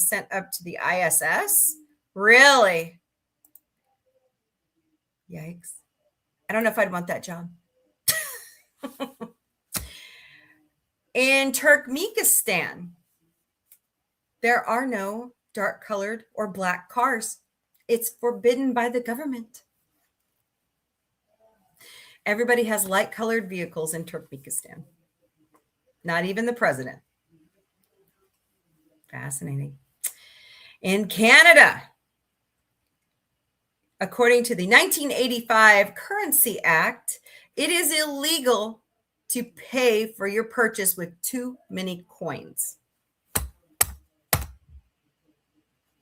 sent up to the ISS? Really? Yikes. I don't know if I'd want that job. In Turkmenistan, there are no dark colored or black cars. It's forbidden by the government. Everybody has light colored vehicles in Turkmenistan. Not even the president. Fascinating. In Canada, according to the 1985 Currency Act, it is illegal to pay for your purchase with too many coins.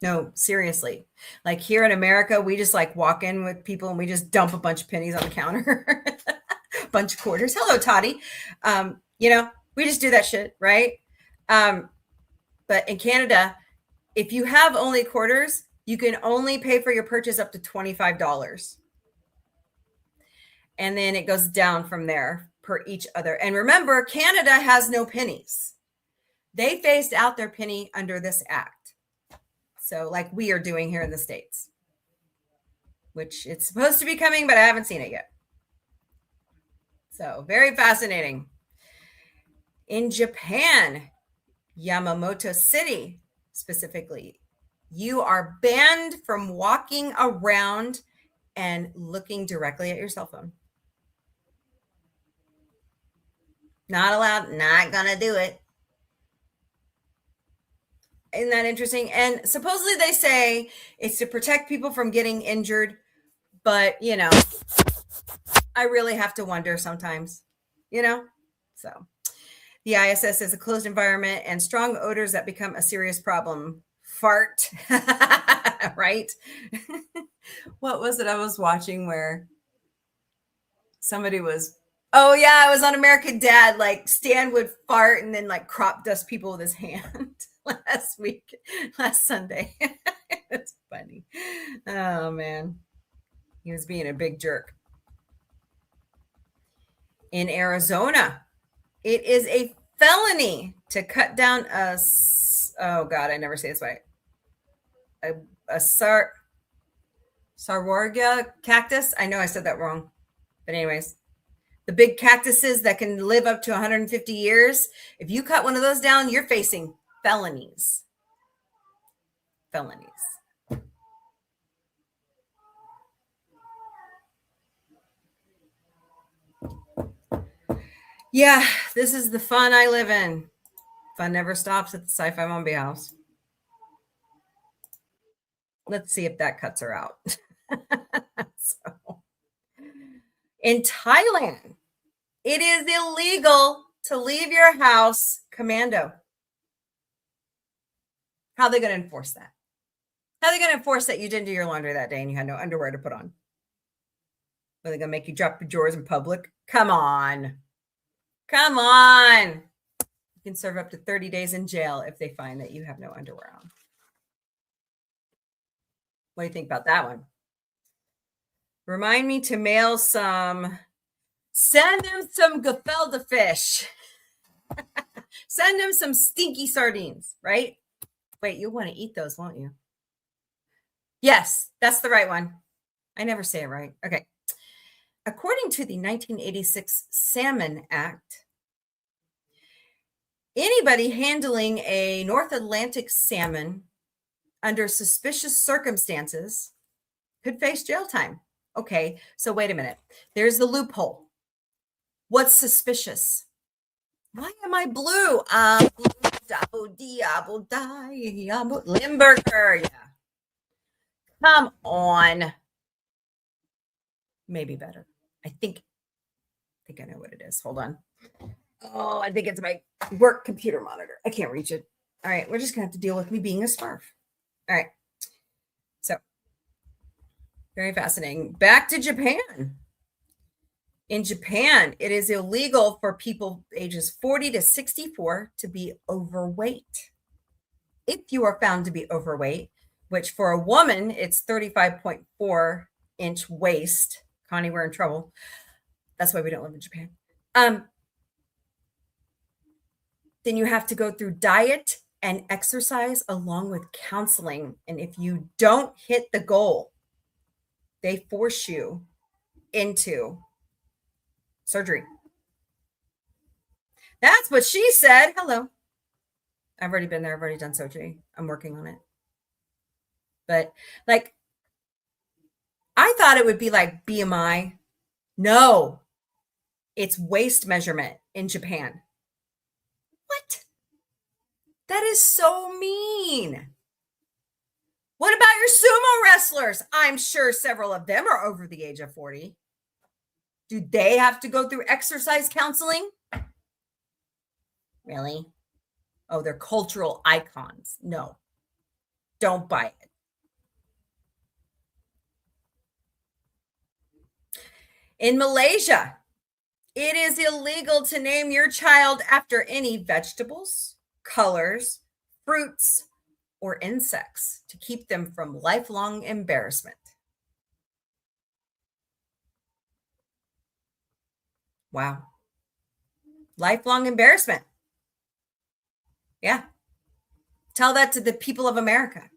No, seriously. Like here in America, we just like walk in with people and we just dump a bunch of pennies on the counter, a bunch of quarters. Hello, Toddy. We just do that shit, right? But in Canada, if you have only quarters, you can only pay for your purchase up to $25. And then it goes down from there per each other. And remember, Canada has no pennies. They phased out their penny under this act. So like we are doing here in the States, which it's supposed to be coming, but I haven't seen it yet. So very fascinating. In Japan, Yamamoto City specifically, you are banned from walking around and looking directly at your cell phone. Not allowed, not gonna do it. Isn't that interesting? And supposedly they say it's to protect people from getting injured, but I really have to wonder sometimes, so the ISS is a closed environment and strong odors that become a serious problem. Fart, right? What was it I was watching where somebody was, oh yeah, I was on American Dad, like Stan would fart and then like crop dust people with his hand last Sunday. It's funny. Oh man. He was being a big jerk. In Arizona, it is a felony to cut down oh God, I never say this right. A saguaro cactus. I know I said that wrong. But anyways, the big cactuses that can live up to 150 years. If you cut one of those down, you're facing felonies. Yeah, this is the fun I live in. Fun never stops at the Sci-Fi Mombie house. Let's see if that cuts her out. So, in Thailand, it is illegal to leave your house commando. How are they going to enforce that? How are they going to enforce that you didn't do your laundry that day and you had no underwear to put on? Are they going to make you drop your drawers in public? Come on. You can serve up to 30 days in jail if they find that you have no underwear on. What do you think about that one? Remind me to mail send them some gefilte fish. Send them some stinky sardines, right? Wait, you'll want to eat those, won't you? Yes, that's the right one. I never say it right. Okay. According to the 1986 Salmon Act, anybody handling a North Atlantic salmon under suspicious circumstances could face jail time. Okay, so wait a minute. There's the loophole. What's suspicious? Why am I blue? Limburger. Yeah. Come on. Maybe better. I think I know what it is. Hold on. Oh, I think it's my work computer monitor. I can't reach it. All right, we're just gonna have to deal with me being a Smurf. All right. So, very fascinating. Back to Japan. In Japan, it is illegal for people ages 40 to 64 to be overweight. If you are found to be overweight, which for a woman, it's 35.4-inch waist. Connie, we're in trouble. That's why we don't live in Japan. Then you have to go through diet and exercise along with counseling. And if you don't hit the goal, they force you into surgery. That's what she said. Hello. I've already been there. I've already done surgery. I'm working on it. But like, I thought it would be like BMI. No, it's waist measurement in Japan. What? That is so mean. What about your sumo wrestlers? I'm sure several of them are over the age of 40. Do they have to go through exercise counseling? Really? Oh, they're cultural icons. No, don't buy it. In Malaysia, it is illegal to name your child after any vegetables, colors, fruits, or insects to keep them from lifelong embarrassment. Wow. Lifelong embarrassment. Yeah. Tell that to the people of America.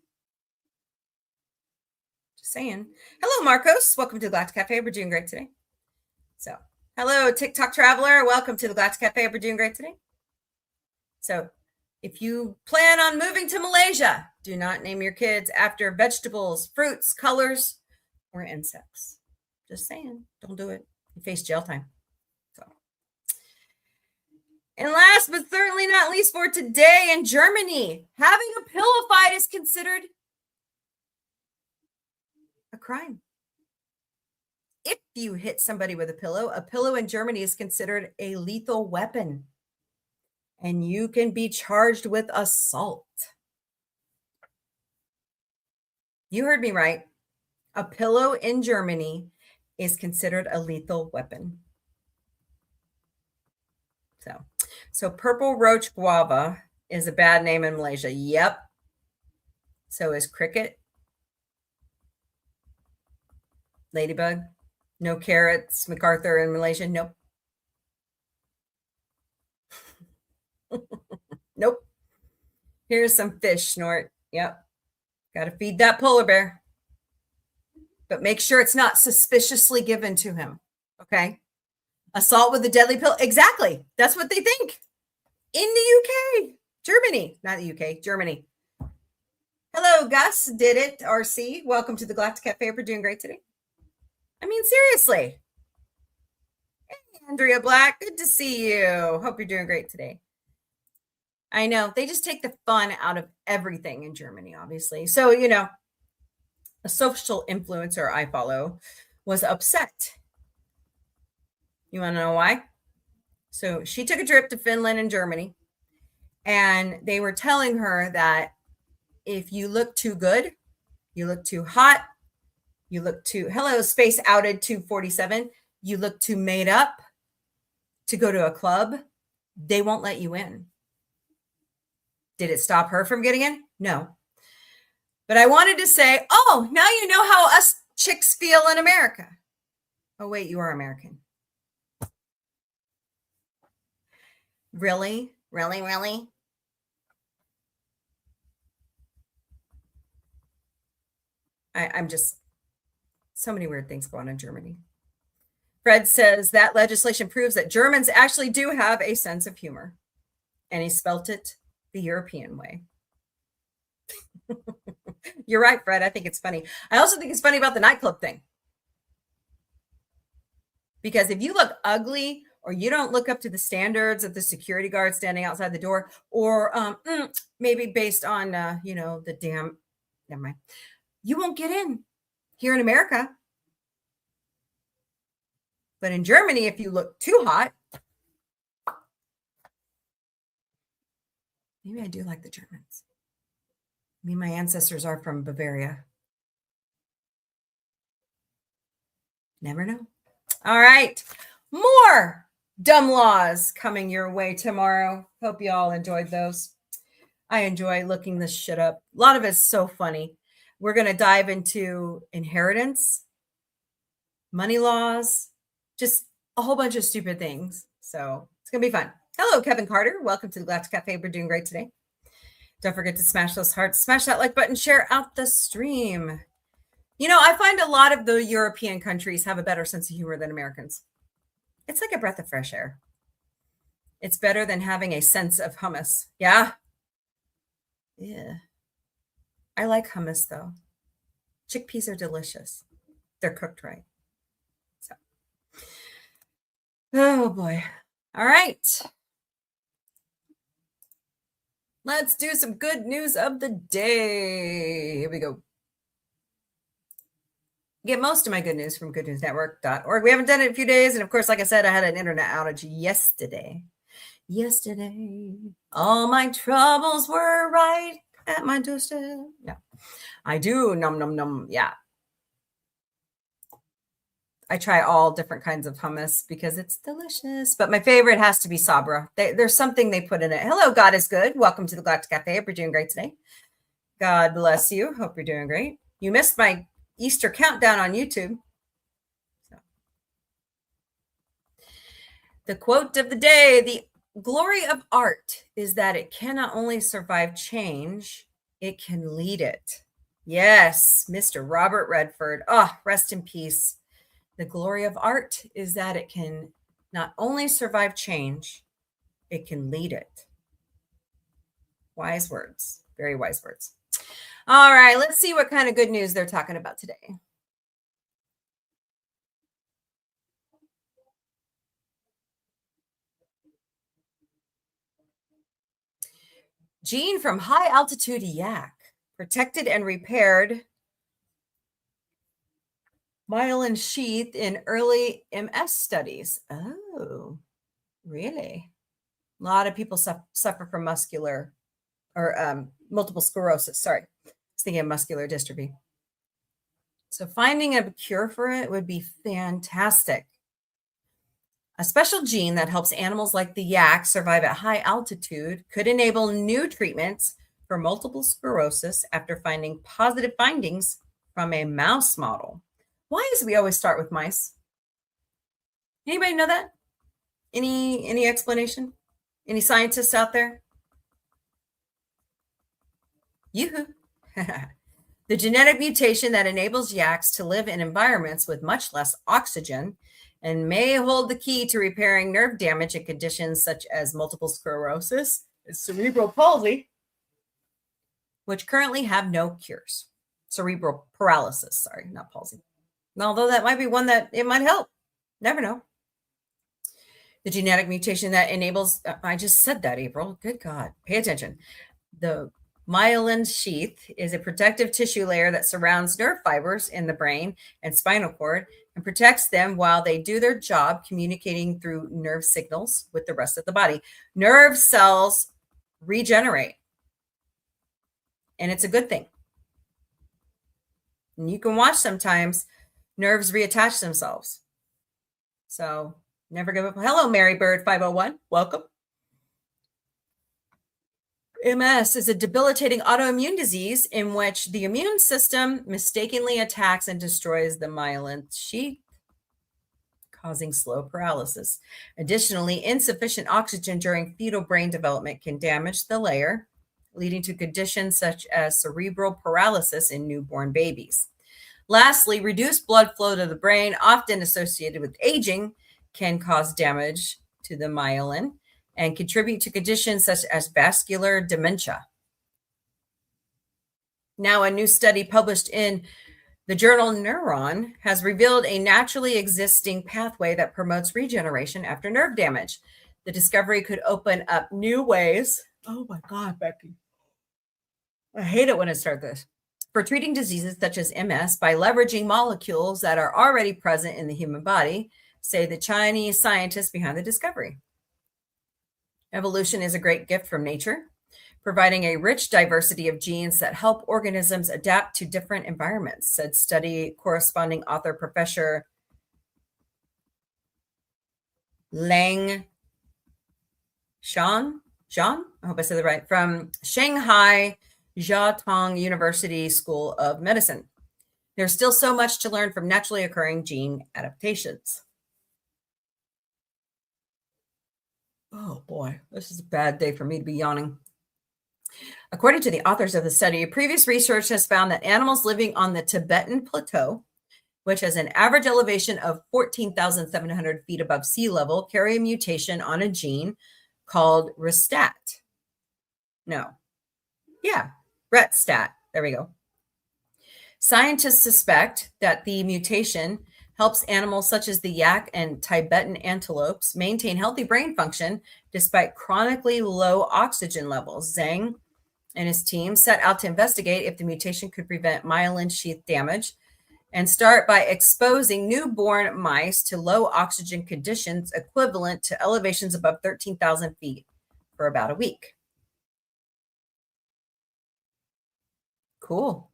Just saying. Hello, Marcos. Welcome to the Galactic Cafe. We're doing great today. So, hello, TikTok traveler. Welcome to the Galactic Cafe. We're doing great today. So, if you plan on moving to Malaysia, do not name your kids after vegetables, fruits, colors, or insects. Just saying. Don't do it. You face jail time. So, and last but certainly not least for today, in Germany, having a pillow fight is considered a crime. If you hit somebody with a pillow in Germany is considered a lethal weapon, and you can be charged with assault. You heard me right. A pillow in Germany is considered a lethal weapon. So purple roach guava is a bad name in Malaysia. Yep. So is cricket. Ladybug. No carrots. MacArthur in Malaysia. Nope. Nope. Here's some fish, Snort. Yep. Got to feed that polar bear. But make sure it's not suspiciously given to him. Okay. Assault with a deadly pill. Exactly. That's what they think. In the UK. Germany. Not the UK. Germany. Hello, Gus. Did it. RC. Welcome to the Galactic Cafe. We're doing great today. I mean, seriously. Hey, Andrea Black. Good to see you. Hope you're doing great today. I know. They just take the fun out of everything in Germany, obviously. So, you know, a social influencer I follow was upset. You want to know why? So she took a trip to Finland and Germany, and they were telling her that if you look too good, you look too hot, you look too, hello, space outed 247, you look too made up to go to a club, they won't let you in. Did it stop her from getting in? No. But I wanted to say, oh, now you know how us chicks feel in America. Oh, wait, you are American. Really? Really, really? I'm just, so many weird things going on in Germany. Fred says that legislation proves that Germans actually do have a sense of humor. And he spelt it the European way. You're right, Fred. I think it's funny. I also think it's funny about the nightclub thing. Because if you look ugly, or you don't look up to the standards of the security guard standing outside the door, or maybe based on, the damn, never mind, you won't get in here in America. But in Germany, if you look too hot, maybe I do like the Germans. I mean, my ancestors are from Bavaria. Never know. All right. More dumb laws coming your way tomorrow. Hope you all enjoyed those. I enjoy looking this shit up. A lot of it's so funny. We're going to dive into inheritance, money laws, just a whole bunch of stupid things. So it's going to be fun. Hello, Kevin Carter. Welcome to the Galactic Cafe. We're doing great today. Don't forget to smash those hearts, smash that like button, share out the stream. You know, I find a lot of the European countries have a better sense of humor than Americans. It's like a breath of fresh air. It's better than having a sense of hummus. Yeah. Yeah. I like hummus though. Chickpeas are delicious. They're cooked right. So, oh boy. All right. Let's do some good news of the day. Here we go. Get most of my good news from goodnewsnetwork.org. We haven't done it in a few days. And of course, like I said, I had an internet outage yesterday. All my troubles were right at my doorstep. Yeah, I do. Num, num, num. Yeah. I try all different kinds of hummus because it's delicious. But my favorite has to be Sabra. There's something they put in it. Hello, God is good. Welcome to the Galactic Café. Hope you're doing great today. God bless you. Hope you're doing great. You missed my Easter countdown on YouTube. So. The quote of the day, the glory of art is that it cannot only survive change, it can lead it. Yes, Mr. Robert Redford. Oh, rest in peace. The glory of art is that it can not only survive change, it can lead it. Wise words, very wise words. All right, let's see what kind of good news they're talking about today. Gene from high altitude yak protected and repaired myelin sheath in early MS studies. Oh, really? A lot of people suffer from muscular or multiple sclerosis. Sorry, I was thinking of muscular dystrophy. So finding a cure for it would be fantastic. A special gene that helps animals like the yak survive at high altitude could enable new treatments for multiple sclerosis after finding positive findings from a mouse model. Why is it we always start with mice? Anybody know that? Any explanation? Any scientists out there? Yoo-hoo. The genetic mutation that enables yaks to live in environments with much less oxygen and may hold the key to repairing nerve damage in conditions such as multiple sclerosis and cerebral palsy, which currently have no cures. Cerebral paralysis, sorry, not palsy. Although that might be one that it might help. Never know. The genetic mutation that enables, I just said that, April. Good God. Pay attention. The myelin sheath is a protective tissue layer that surrounds nerve fibers in the brain and spinal cord and protects them while they do their job, communicating through nerve signals with the rest of the body. Nerve cells regenerate, and it's a good thing. And you can watch sometimes nerves reattach themselves. So never give up. Hello, Mary Bird 501. Welcome. MS is a debilitating autoimmune disease in which the immune system mistakenly attacks and destroys the myelin sheath, causing slow paralysis. Additionally, insufficient oxygen during fetal brain development can damage the layer, leading to conditions such as cerebral paralysis in newborn babies. Lastly, reduced blood flow to the brain, often associated with aging, can cause damage to the myelin and contribute to conditions such as vascular dementia. Now, a new study published in the journal Neuron has revealed a naturally existing pathway that promotes regeneration after nerve damage. The discovery could open up new ways. Oh my God, Becky. I hate it when I start this. For treating diseases such as MS by leveraging molecules that are already present in the human body, say the Chinese scientists behind the discovery. Evolution is a great gift from nature, providing a rich diversity of genes that help organisms adapt to different environments, said study corresponding author Professor Lang Zhang, I hope I said that right, from Shanghai Jiaotong University School of Medicine. There's still so much to learn from naturally occurring gene adaptations. Oh boy, this is a bad day for me to be yawning. According to the authors of the study, previous research has found that animals living on the Tibetan Plateau, which has an average elevation of 14,700 feet above sea level, carry a mutation on a gene called RESTAT. RETStat. There we go. Scientists suspect that the mutation helps animals such as the yak and Tibetan antelopes maintain healthy brain function despite chronically low oxygen levels. Zhang and his team set out to investigate if the mutation could prevent myelin sheath damage and start by exposing newborn mice to low oxygen conditions equivalent to elevations above 13,000 feet for about a week. Cool.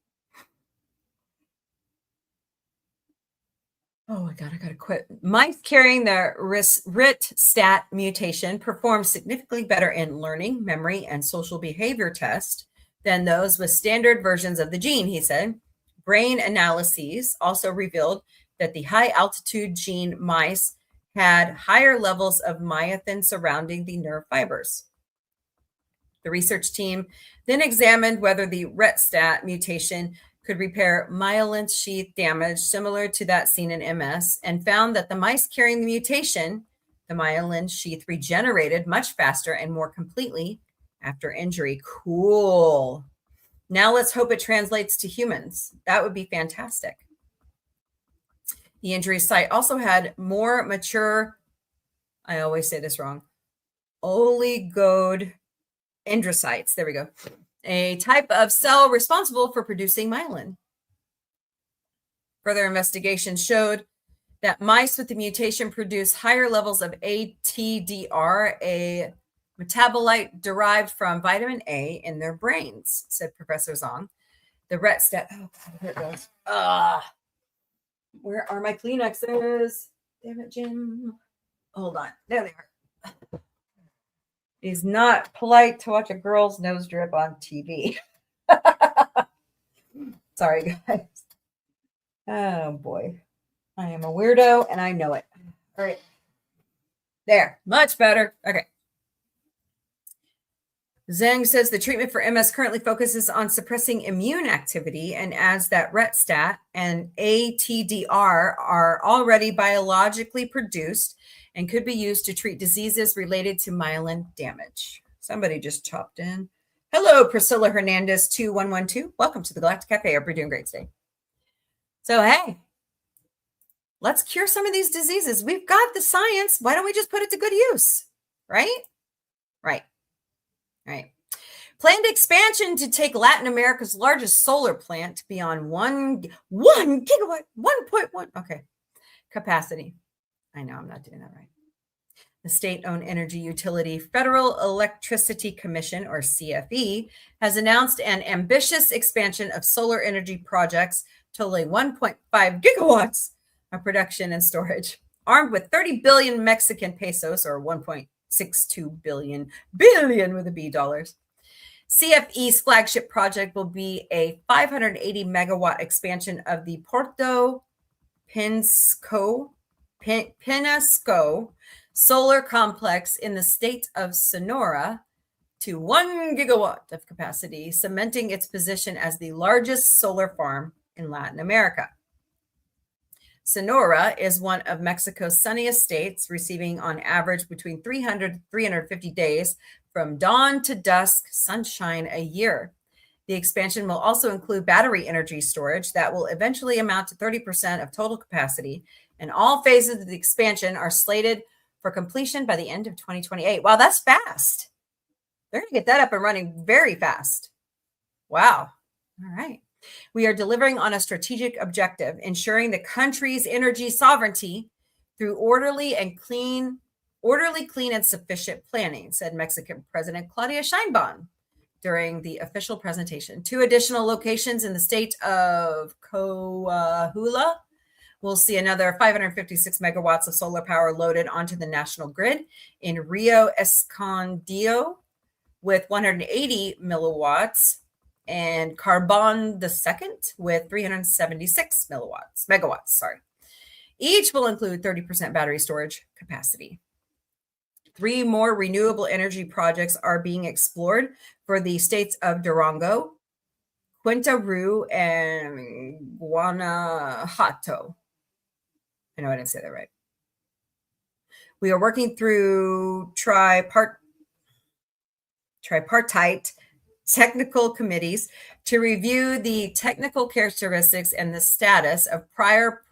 Oh my God, I gotta quit. Mice carrying the RIT-STAT mutation perform significantly better in learning, memory, and social behavior tests than those with standard versions of the gene, he said. Brain analyses also revealed that the high altitude gene mice had higher levels of myosin surrounding the nerve fibers. The research team then examined whether the RET-STAT mutation could repair myelin sheath damage similar to that seen in MS, and found that the mice carrying the mutation, the myelin sheath regenerated much faster and more completely after injury. Cool. Now let's hope it translates to humans. That would be fantastic. The injury site also had more mature, I always say this wrong, oligode dendrocytes. There we go. A type of cell responsible for producing myelin. Further investigation showed that mice with the mutation produce higher levels of ATDR, a metabolite derived from vitamin A, in their brains, said Professor Zhang. The RET-STAT. Oh, God, here it goes. Where are my Kleenexes? Damn it, Jim. Hold on. There they are. It is not polite to watch a girl's nose drip on TV. Sorry, guys. Oh, boy. I am a weirdo, and I know it. All right. There. Much better. Okay. Zhang says the treatment for MS currently focuses on suppressing immune activity and adds that RET-STAT and ATDR are already biologically produced and could be used to treat diseases related to myelin damage. Somebody just chopped in. Hello, Priscilla Hernandez 2112. Welcome to the Galactic Café. Hope you're doing great today. So, hey, let's cure some of these diseases. We've got the science. Why don't we just put it to good use? Right? Right. Planned expansion to take Latin America's largest solar plant beyond 1 gigawatt, 1.1. Okay. Capacity. I know I'm not doing that right. The state-owned energy utility Federal Electricity Commission, or CFE, has announced an ambitious expansion of solar energy projects totaling 1.5 gigawatts of production and storage, armed with 30 billion Mexican pesos, or 1.62 billion with a B dollars. CFE's flagship project will be a 580 megawatt expansion of the Puerto Penasco solar complex in the state of Sonora to 1 gigawatt of capacity, cementing its position as the largest solar farm in Latin America. Sonora is one of Mexico's sunniest states, receiving on average between 300 to 350 days from dawn to dusk sunshine a year. The expansion will also include battery energy storage that will eventually amount to 30% of total capacity, and all phases of the expansion are slated for completion by the end of 2028. Wow, that's fast. They're going to get that up and running very fast. Wow. All right. We are delivering on a strategic objective, ensuring the country's energy sovereignty through orderly, clean, and sufficient planning, said Mexican President Claudia Sheinbaum during the official presentation. 2 additional locations in the state of Coahuila will see another 556 megawatts of solar power loaded onto the national grid in Rio Escondido with 180 milliwatts, and Carbon the Second with 376 megawatts. Each will include 30% battery storage capacity. 3 more renewable energy projects are being explored for the states of Durango, Quintana Roo, and Guanajuato. I know I didn't say that right. We are working through tripartite technical committees to review the technical characteristics and the status of prior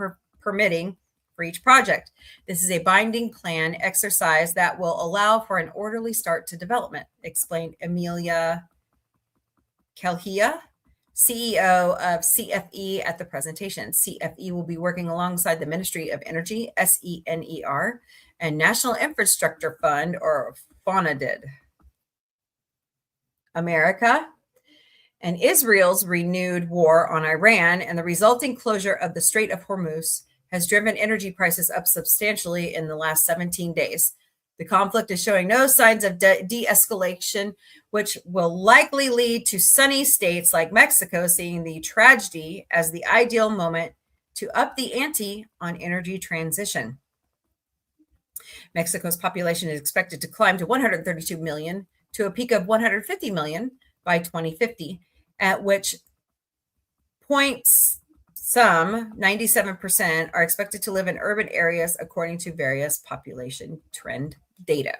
permitting for each project. This is a binding plan exercise that will allow for an orderly start to development, explained Amelia Calhia, CEO of CFE, at the presentation. CFE will be working alongside the Ministry of Energy, SENER, and National Infrastructure Fund, or FONADID. America and Israel's renewed war on Iran and the resulting closure of the Strait of Hormuz has driven energy prices up substantially in the last 17 days. The conflict is showing no signs of de-escalation, which will likely lead to sunny states like Mexico seeing the tragedy as the ideal moment to up the ante on energy transition. Mexico's population is expected to climb to 132 million, to a peak of 150 million by 2050, at which points some 97% are expected to live in urban areas, according to various population trend data.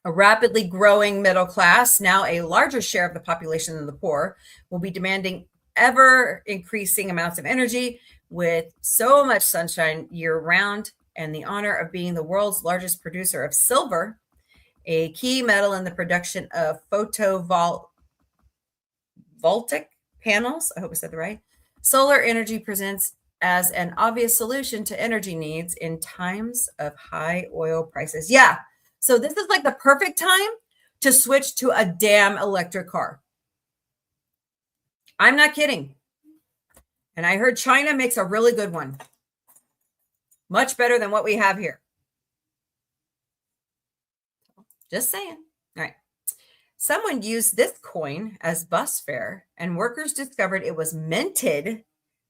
A rapidly growing middle class, now a larger share of the population than the poor, will be demanding ever increasing amounts of energy with so much sunshine year round, and the honor of being the world's largest producer of silver, a key metal in the production of photovoltaic panels. I hope I said that right. Solar energy presents as an obvious solution to energy needs in times of high oil prices. Yeah. So this is like the perfect time to switch to a damn electric car. I'm not kidding. And I heard China makes a really good one. Much better than what we have here. Just saying. All right. Someone used this coin as bus fare, and workers discovered it was minted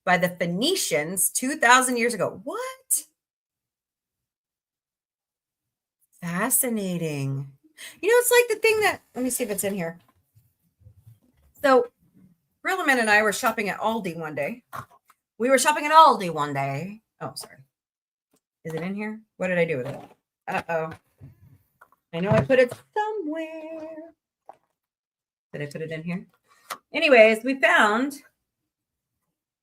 by the Phoenicians 2,000 years ago. What? Fascinating. You know, it's like the thing that, let me see if it's in here. So, Brillerman and I were shopping at Aldi one day. Oh, sorry. Is it in here? What did I do with it? Uh-oh. I know I put it somewhere. Did I put it in here? Anyways, we found,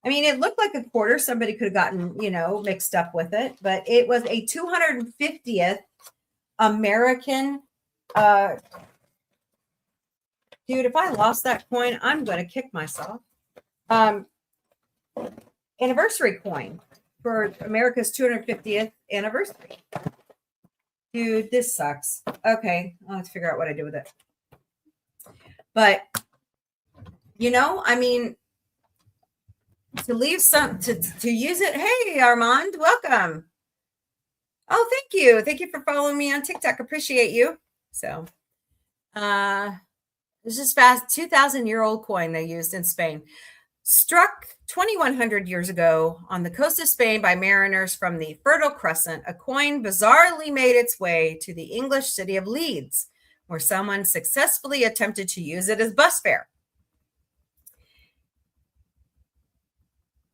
I mean, it looked like a quarter. Somebody could have gotten, mixed up with it, but it was a 250th American. Dude, if I lost that coin, I'm going to kick myself. Anniversary coin for America's 250th anniversary. Dude, this sucks. Okay, I'll have to figure out what I do with it. But, I mean, to leave some, to use it. Hey, Armand, welcome. Oh, thank you. Thank you for following me on TikTok. Appreciate you. So, this is fast. 2,000-year-old coin they used in Spain. Struck 2,100 years ago on the coast of Spain by mariners from the Fertile Crescent, a coin bizarrely made its way to the English city of Leeds, where someone successfully attempted to use it as bus fare.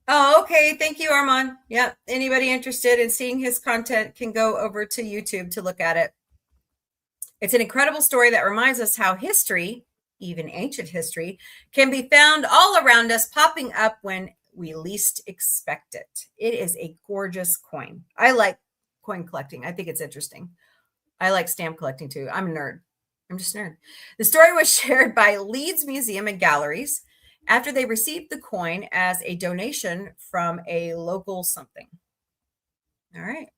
Oh, okay. Thank you, Armand. Yep. Anybody interested in seeing his content can go over to YouTube to look at it. It's an incredible story that reminds us how history, even ancient history, can be found all around us, popping up when we least expect it. It is a gorgeous coin. I like coin collecting. I think it's interesting. I like stamp collecting too. I'm a nerd. I'm just a nerd. The story was shared by Leeds Museum and Galleries after they received the coin as a donation from a local something. All right.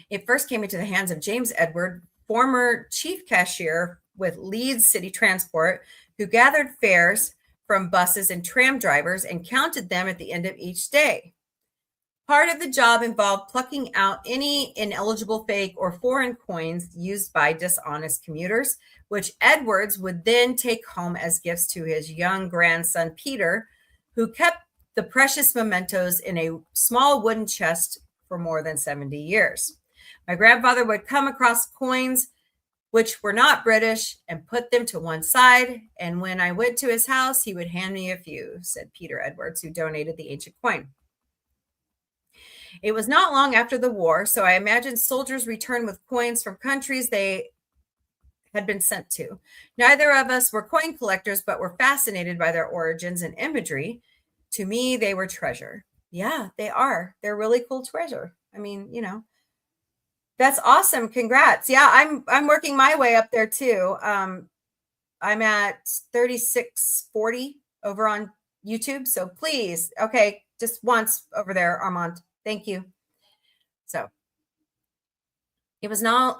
It first came into the hands of James Edward, former chief cashier with Leeds City Transport, who gathered fares from buses and tram drivers and counted them at the end of each day. Part of the job involved plucking out any ineligible fake or foreign coins used by dishonest commuters, which Edwards would then take home as gifts to his young grandson, Peter, who kept the precious mementos in a small wooden chest for more than 70 years. My grandfather would come across coins which were not British and put them to one side. And when I went to his house, he would hand me a few, said Peter Edwards, who donated the ancient coin. It was not long after the war, so I imagine soldiers returned with coins from countries they had been sent to. Neither of us were coin collectors, but were fascinated by their origins and imagery. To me, they were treasure. Yeah, they are. They're really cool treasure. I mean, that's awesome. Congrats. Yeah, I'm working my way up there too. I'm at 3640 over on YouTube. So please, okay, just once over there, Armand. Thank you. So it was not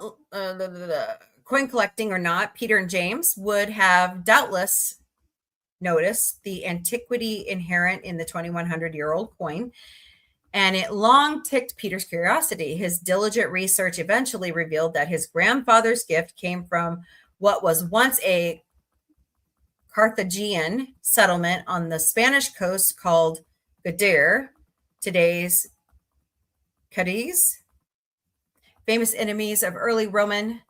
coin collecting or not. Peter and James would have doubtless noticed the antiquity inherent in the 2100-year-old coin, and it long ticked Peter's curiosity. His diligent research eventually revealed that his grandfather's gift came from what was once a Carthaginian settlement on the Spanish coast called Gadir, today's Cadiz. Famous enemies of early Roman.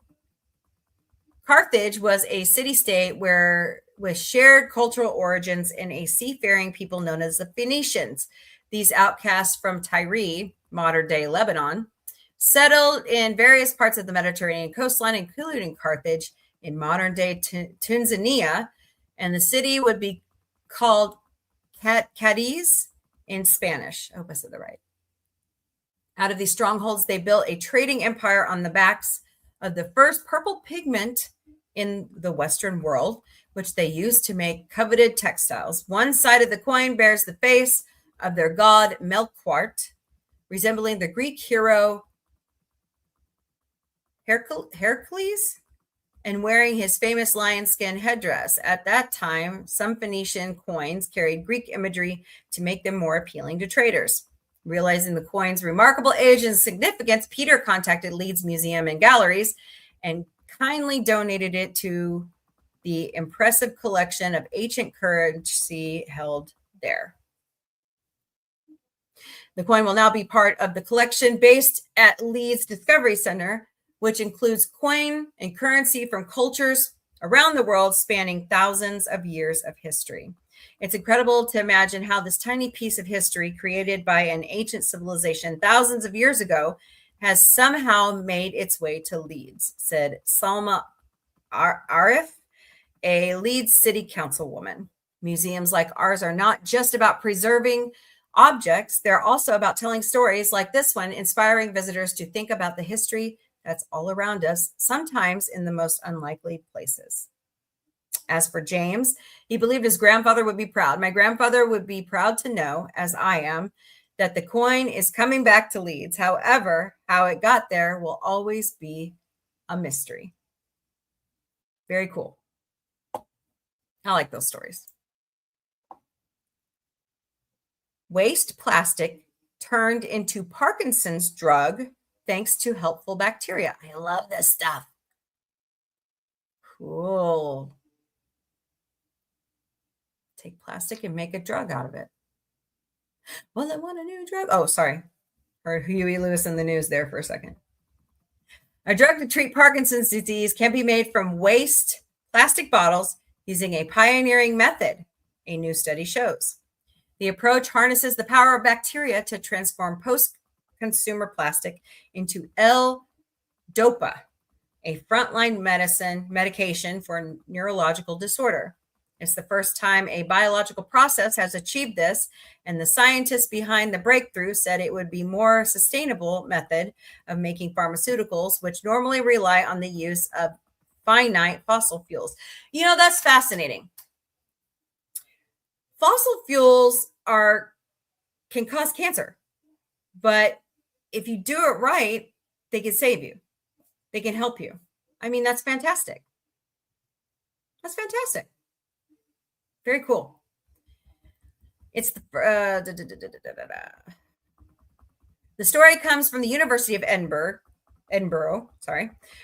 Carthage was a city-state with shared cultural origins and a seafaring people known as the Phoenicians. These outcasts from Tyre, modern-day Lebanon, settled in various parts of the Mediterranean coastline, including Carthage in modern-day Tunisia, and the city would be called Cadiz in Spanish. I hope I said that right. Out of these strongholds, they built a trading empire on the backs of the first purple pigment in the Western world, which they used to make coveted textiles. One side of the coin bears the face of their god Melqart, resembling the Greek hero Hercules, and wearing his famous lion skin headdress. At that time, some Phoenician coins carried Greek imagery to make them more appealing to traders. Realizing the coin's remarkable age and significance, Peter contacted Leeds Museum and Galleries and kindly donated it to the impressive collection of ancient currency held there. The coin will now be part of the collection based at Leeds Discovery Center, which includes coin and currency from cultures around the world spanning thousands of years of history. It's incredible to imagine how this tiny piece of history created by an ancient civilization thousands of years ago has somehow made its way to Leeds, said Salma Arif, a Leeds city councilwoman. Museums like ours are not just about preserving objects, they're also about telling stories like this one, inspiring visitors to think about the history that's all around us, sometimes in the most unlikely places. As for James, he believed his grandfather would be proud. My grandfather would be proud to know, as I am, that the coin is coming back to Leeds. However, how it got there will always be a mystery. Very cool. I like those stories. Waste plastic turned into Parkinson's drug thanks to helpful bacteria. I love this stuff. Cool. Take plastic and make a drug out of it. Well, I want a new drug. Oh, sorry. Heard Huey Lewis in the news there for a second. A drug to treat Parkinson's disease can be made from waste plastic bottles using a pioneering method, a new study shows. The approach harnesses the power of bacteria to transform post-consumer plastic into L-DOPA, a frontline medication for a neurological disorder. It's the first time a biological process has achieved this, and the scientists behind the breakthrough said it would be a more sustainable method of making pharmaceuticals, which normally rely on the use of finite fossil fuels. That's fascinating. Fossil fuels can cause cancer, but if you do it right, they can save you. They can help you. I mean, that's fantastic. That's fantastic. Very cool. It's the story comes from the University of Edinburgh,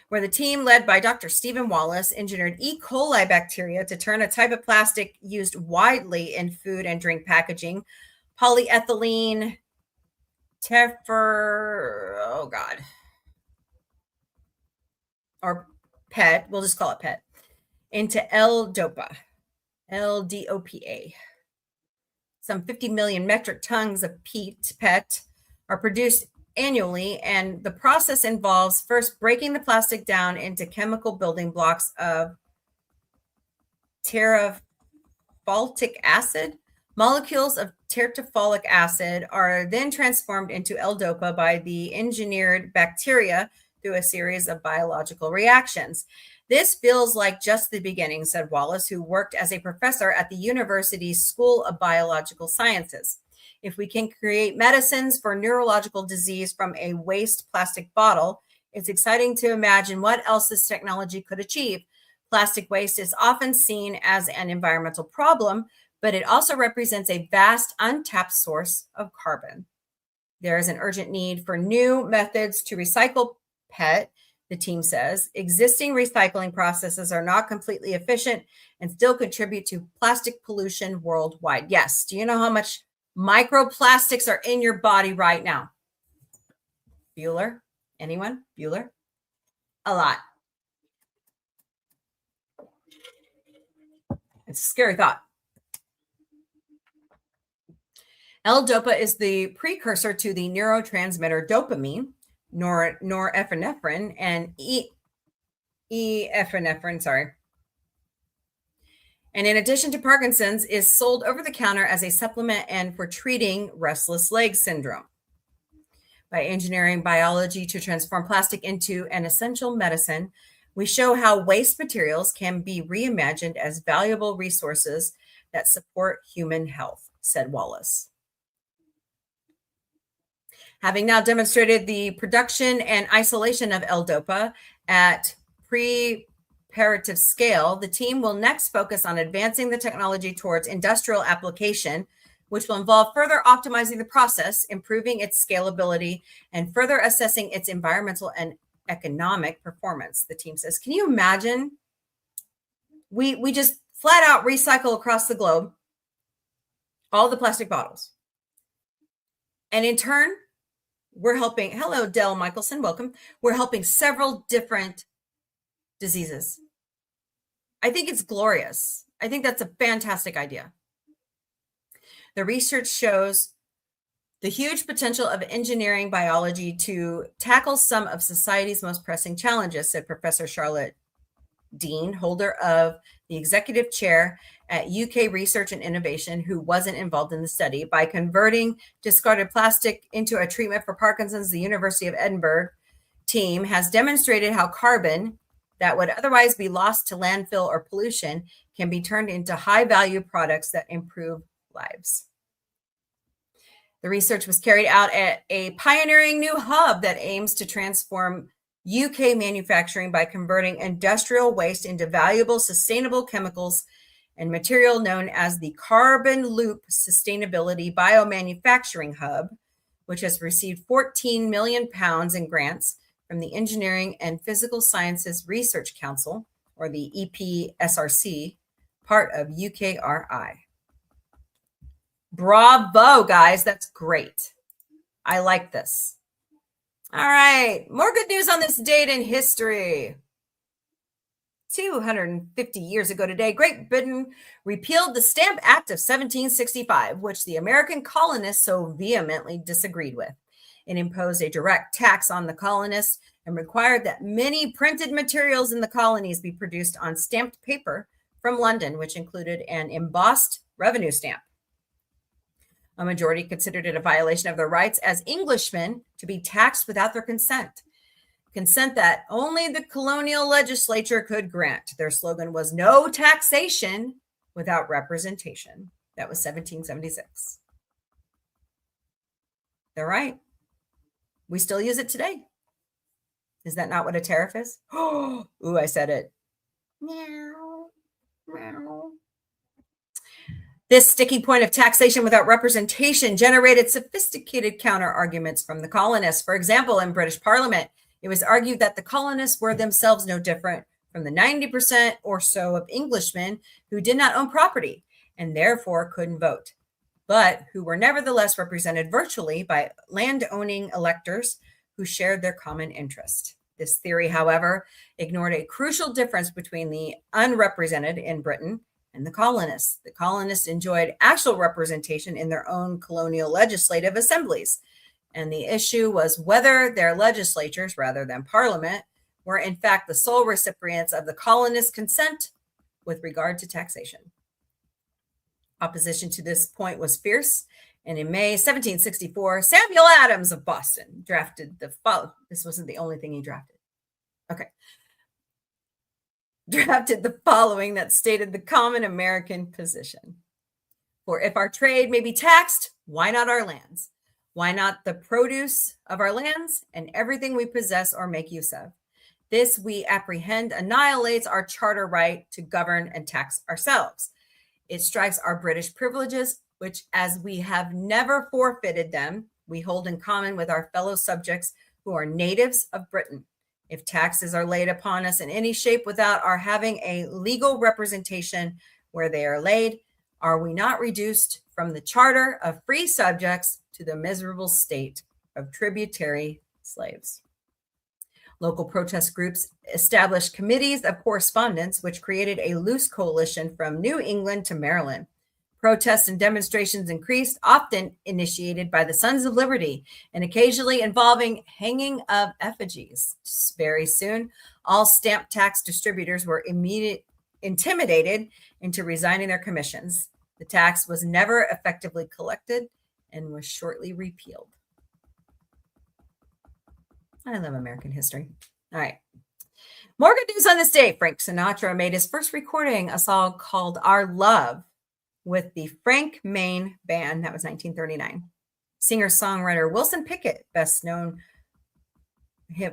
where the team led by Dr. Stephen Wallace engineered E. coli bacteria to turn a type of plastic used widely in food and drink packaging, polyethylene or PET, we'll just call it PET, into L-DOPA, LDOPA. Some 50 million metric tons of PET are produced annually, and the process involves first breaking the plastic down into chemical building blocks of terephthalate acid. Molecules of terephthalate acid are then transformed into L-DOPA by the engineered bacteria through a series of biological reactions. This feels like just the beginning, said Wallace, who worked as a professor at the university's School of Biological Sciences. If we can create medicines for neurological disease from a waste plastic bottle, it's exciting to imagine what else this technology could achieve. Plastic waste is often seen as an environmental problem, but it also represents a vast untapped source of carbon. There is an urgent need for new methods to recycle PET, the team says. Existing recycling processes are not completely efficient and still contribute to plastic pollution worldwide. Yes. Do you know how much microplastics are in your body right now? Bueller? Anyone? Bueller? A lot. It's a scary thought. L-DOPA is the precursor to the neurotransmitter dopamine, norepinephrine, and epinephrine, and in addition to Parkinson's, is sold over the counter as a supplement and for treating restless leg syndrome. By engineering biology to transform plastic into an essential medicine, we show how waste materials can be reimagined as valuable resources that support human health, said Wallace. Having now demonstrated the production and isolation of L-DOPA at preparative scale, the team will next focus on advancing the technology towards industrial application, which will involve further optimizing the process, improving its scalability, and further assessing its environmental and economic performance, the team says. Can you imagine? We just flat out recycle across the globe all the plastic bottles. And in turn, we're helping, hello, Dell Michelson, welcome. We're helping several different diseases. I think it's glorious. I think that's a fantastic idea. The research shows the huge potential of engineering biology to tackle some of society's most pressing challenges, said Professor Charlotte Dean, holder of the executive chair at UK Research and Innovation, who wasn't involved in the study. By converting discarded plastic into a treatment for Parkinson's, the University of Edinburgh team has demonstrated how carbon that would otherwise be lost to landfill or pollution can be turned into high-value products that improve lives. The research was carried out at a pioneering new hub that aims to transform UK manufacturing by converting industrial waste into valuable, sustainable chemicals and material known as the Carbon Loop Sustainability Biomanufacturing Hub, which has received £14 million in grants from the Engineering and Physical Sciences Research Council, or the EPSRC, part of UKRI. Bravo, guys. That's great. I like this. All right. More good news on this date in history. 250 years ago today, Great Britain repealed the Stamp Act of 1765, which the American colonists so vehemently disagreed with. It imposed a direct tax on the colonists and required that many printed materials in the colonies be produced on stamped paper from London, which included an embossed revenue stamp. A majority considered it a violation of their rights as Englishmen to be taxed without their consent that only the colonial legislature could grant. Their slogan was "No taxation without representation." That was 1776. They're right. We still use it today. Is that not what a tariff is? Oh, ooh, I said it. Meow, meow. This sticking point of taxation without representation generated sophisticated counter-arguments from the colonists. For example, in British Parliament, it was argued that the colonists were themselves no different from the 90% or so of Englishmen who did not own property and therefore couldn't vote, but who were nevertheless represented virtually by land-owning electors who shared their common interest. This theory, however, ignored a crucial difference between the unrepresented in Britain and the colonists. The colonists enjoyed actual representation in their own colonial legislative assemblies, and the issue was whether their legislatures, rather than parliament, were in fact the sole recipients of the colonists' consent with regard to taxation. Opposition to this point was fierce, and in May 1764, Samuel Adams of Boston drafted the following. This wasn't the only thing he drafted. Okay. Drafted the following that stated the common American position. For if our trade may be taxed, why not our lands? Why not the produce of our lands and everything we possess or make use of? This, we apprehend, annihilates our charter right to govern and tax ourselves. It strikes our British privileges, which, as we have never forfeited them, we hold in common with our fellow subjects who are natives of Britain. If taxes are laid upon us in any shape without our having a legal representation where they are laid, are we not reduced from the charter of free subjects to the miserable state of tributary slaves? Local protest groups established committees of correspondence, which created a loose coalition from New England to Maryland. Protests and demonstrations increased, often initiated by the Sons of Liberty and occasionally involving hanging of effigies. Very soon, all stamp tax distributors were intimidated into resigning their commissions. The tax was never effectively collected and was shortly repealed. I love American history. All right. More good news on this day. Frank Sinatra made his first recording, a song called Our Love, with the Frank Maine Band. That was 1939. Singer-songwriter Wilson Pickett,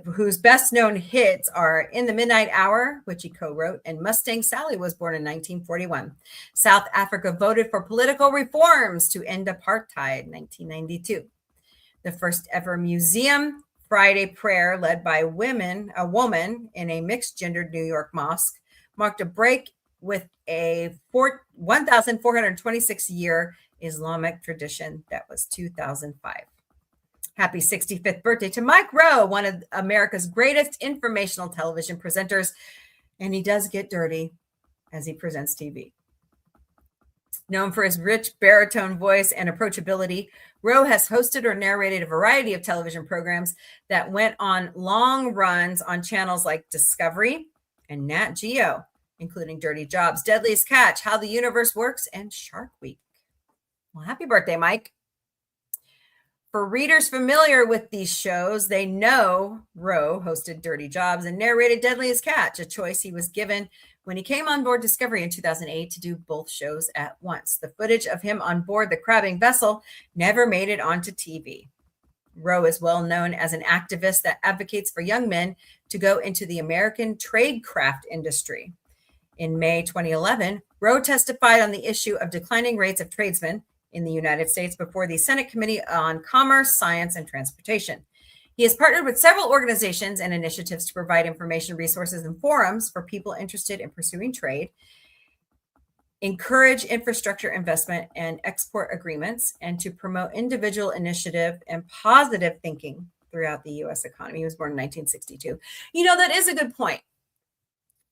whose best-known hits are In the Midnight Hour, which he co-wrote, and Mustang Sally was born in 1941. South Africa voted for political reforms to end apartheid, 1992. The first ever museum Friday prayer led by a woman in a mixed-gendered New York mosque marked a break with a 1,426-year Islamic tradition. That was 2005. Happy 65th birthday to Mike Rowe, one of America's greatest informational television presenters. And he does get dirty as he presents TV. Known for his rich baritone voice and approachability, Rowe has hosted or narrated a variety of television programs that went on long runs on channels like Discovery and Nat Geo, including Dirty Jobs, Deadliest Catch, How the Universe Works, and Shark Week. Well, happy birthday, Mike. For readers familiar with these shows, they know Rowe hosted Dirty Jobs and narrated Deadliest Catch, a choice he was given when he came on board Discovery in 2008 to do both shows at once. The footage of him on board the crabbing vessel never made it onto TV. Rowe is well known as an activist that advocates for young men to go into the American tradecraft industry. In May 2011, Rowe testified on the issue of declining rates of tradesmen in the United States before the Senate Committee on Commerce, Science, and Transportation. He has partnered with several organizations and initiatives to provide information, resources, and forums for people interested in pursuing trade, encourage infrastructure investment and export agreements, and to promote individual initiative and positive thinking throughout the U.S. economy. He was born in 1962. You know, that is a good point.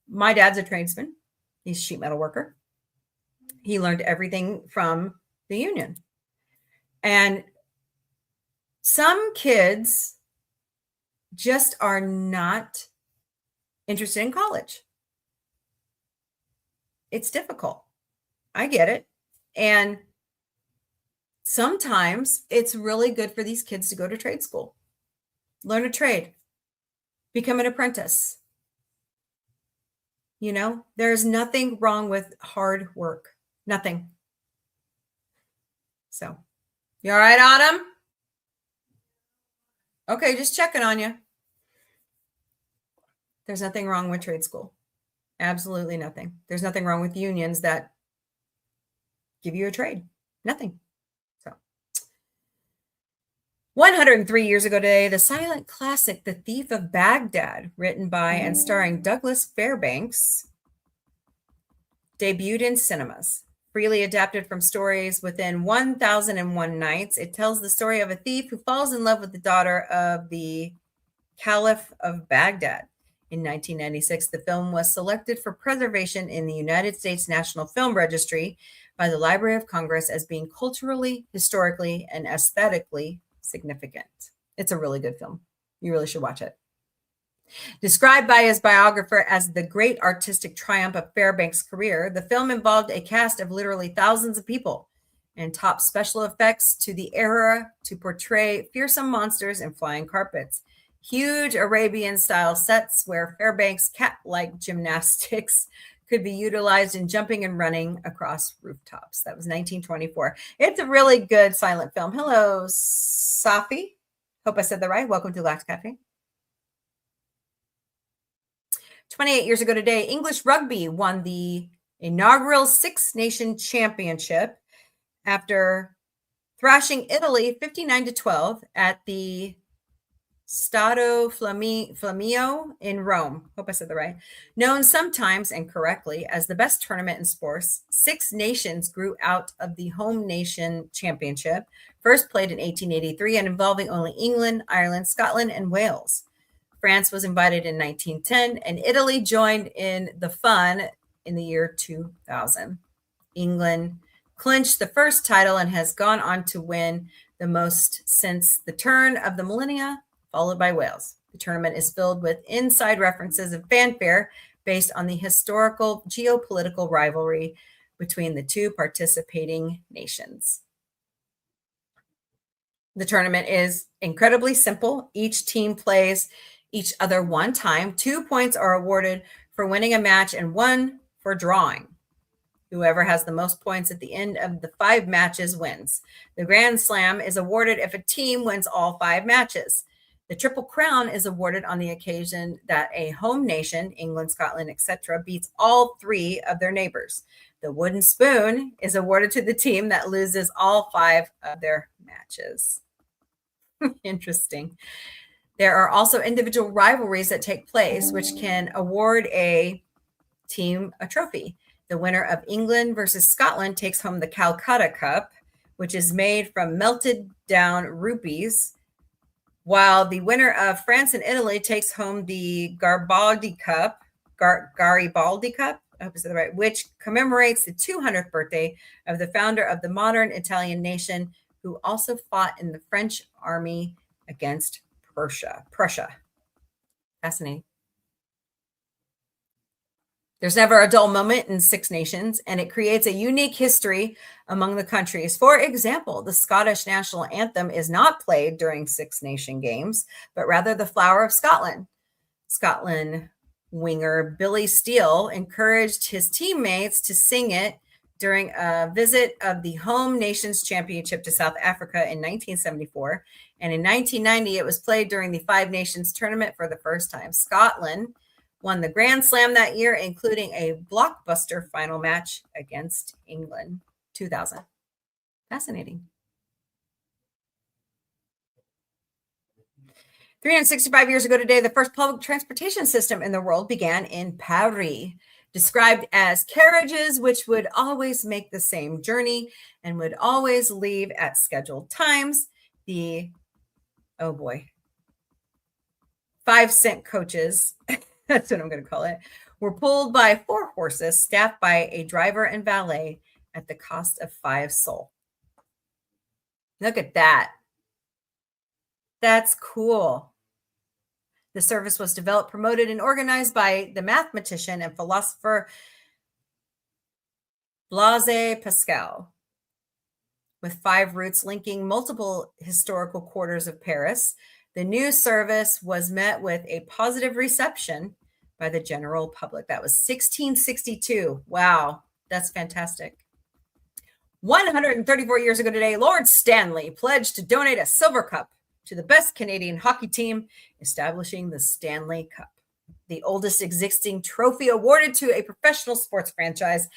My dad's a tradesman. He's a sheet metal worker. He learned everything from the union. And some kids just are not interested in college. It's difficult. I get it. And sometimes it's really good for these kids to go to trade school, learn a trade, become an apprentice. You know, there's nothing wrong with hard work. Nothing. So, you all right, Autumn? Okay, just checking on you. There's nothing wrong with trade school. Absolutely nothing. There's nothing wrong with unions that give you a trade. Nothing. So, 103 years ago today, the silent classic, The Thief of Baghdad, written by and starring Douglas Fairbanks, debuted in cinemas. Freely adapted from stories within 1001 Nights, it tells the story of a thief who falls in love with the daughter of the Caliph of Baghdad. In 1996, the film was selected for preservation in the United States National Film Registry by the Library of Congress as being culturally, historically, and aesthetically significant. It's a really good film. You really should watch it. Described by his biographer as the great artistic triumph of Fairbanks' career, the film involved a cast of literally thousands of people and top special effects to the era to portray fearsome monsters and flying carpets. Huge Arabian-style sets where Fairbanks' cat-like gymnastics could be utilized in jumping and running across rooftops. That was 1924. It's a really good silent film. Hello, Safi. Hope I said that right. Welcome to Galactic Café. 28 years ago today, English rugby won the inaugural Six Nation Championship after thrashing Italy 59-12 at the Stadio Flaminio in Rome. Hope I said that right. Known sometimes and correctly as the best tournament in sports, Six Nations grew out of the Home Nation Championship, first played in 1883 and involving only England, Ireland, Scotland, and Wales. France was invited in 1910, and Italy joined in the fun in the year 2000. England clinched the first title and has gone on to win the most since the turn of the millennia, followed by Wales. The tournament is filled with inside references and fanfare based on the historical geopolitical rivalry between the two participating nations. The tournament is incredibly simple. Each team plays each other one time. 2 points are awarded for winning a match and 1 for drawing. Whoever has the most points at the end of the 5 matches wins. The Grand Slam is awarded if a team wins all 5 matches. The Triple Crown is awarded on the occasion that a home nation, England, Scotland, etc., beats all 3 of their neighbors. The Wooden Spoon is awarded to the team that loses all 5 of their matches. Interesting. There are also individual rivalries that take place, which can award a team a trophy. The winner of England versus Scotland takes home the Calcutta Cup, which is made from melted down rupees, while the winner of France and Italy takes home the Garibaldi Cup, Garibaldi Cup, I hope I said that right, which commemorates the 200th birthday of the founder of the modern Italian nation, who also fought in the French army against Prussia. Fascinating. There's never a dull moment in Six Nations, and it creates a unique history among the countries. For example, the Scottish national anthem is not played during Six Nation games, but rather the Flower of Scotland. Scotland winger Billy Steele encouraged his teammates to sing it during a visit of the Home Nations Championship to South Africa in 1974. And in 1990, it was played during the Five Nations tournament for the first time. Scotland won the Grand Slam that year, including a blockbuster final match against England. 2000. Fascinating. 365 years ago today, the first public transportation system in the world began in Paris, described as carriages which would always make the same journey and would always leave at scheduled times. The, 5-cent coaches, that's what I'm going to call it, were pulled by 4 horses, staffed by a driver and valet at the cost of 5 sol. Look at that. That's cool. The service was developed, promoted, and organized by the mathematician and philosopher Blaise Pascal, with 5 routes linking multiple historical quarters of Paris. The new service was met with a positive reception by the general public. That was 1662. Wow, that's fantastic. 134 years ago today, Lord Stanley pledged to donate a silver cup to the best Canadian hockey team, establishing the Stanley Cup, the oldest existing trophy awarded to a professional sports franchise.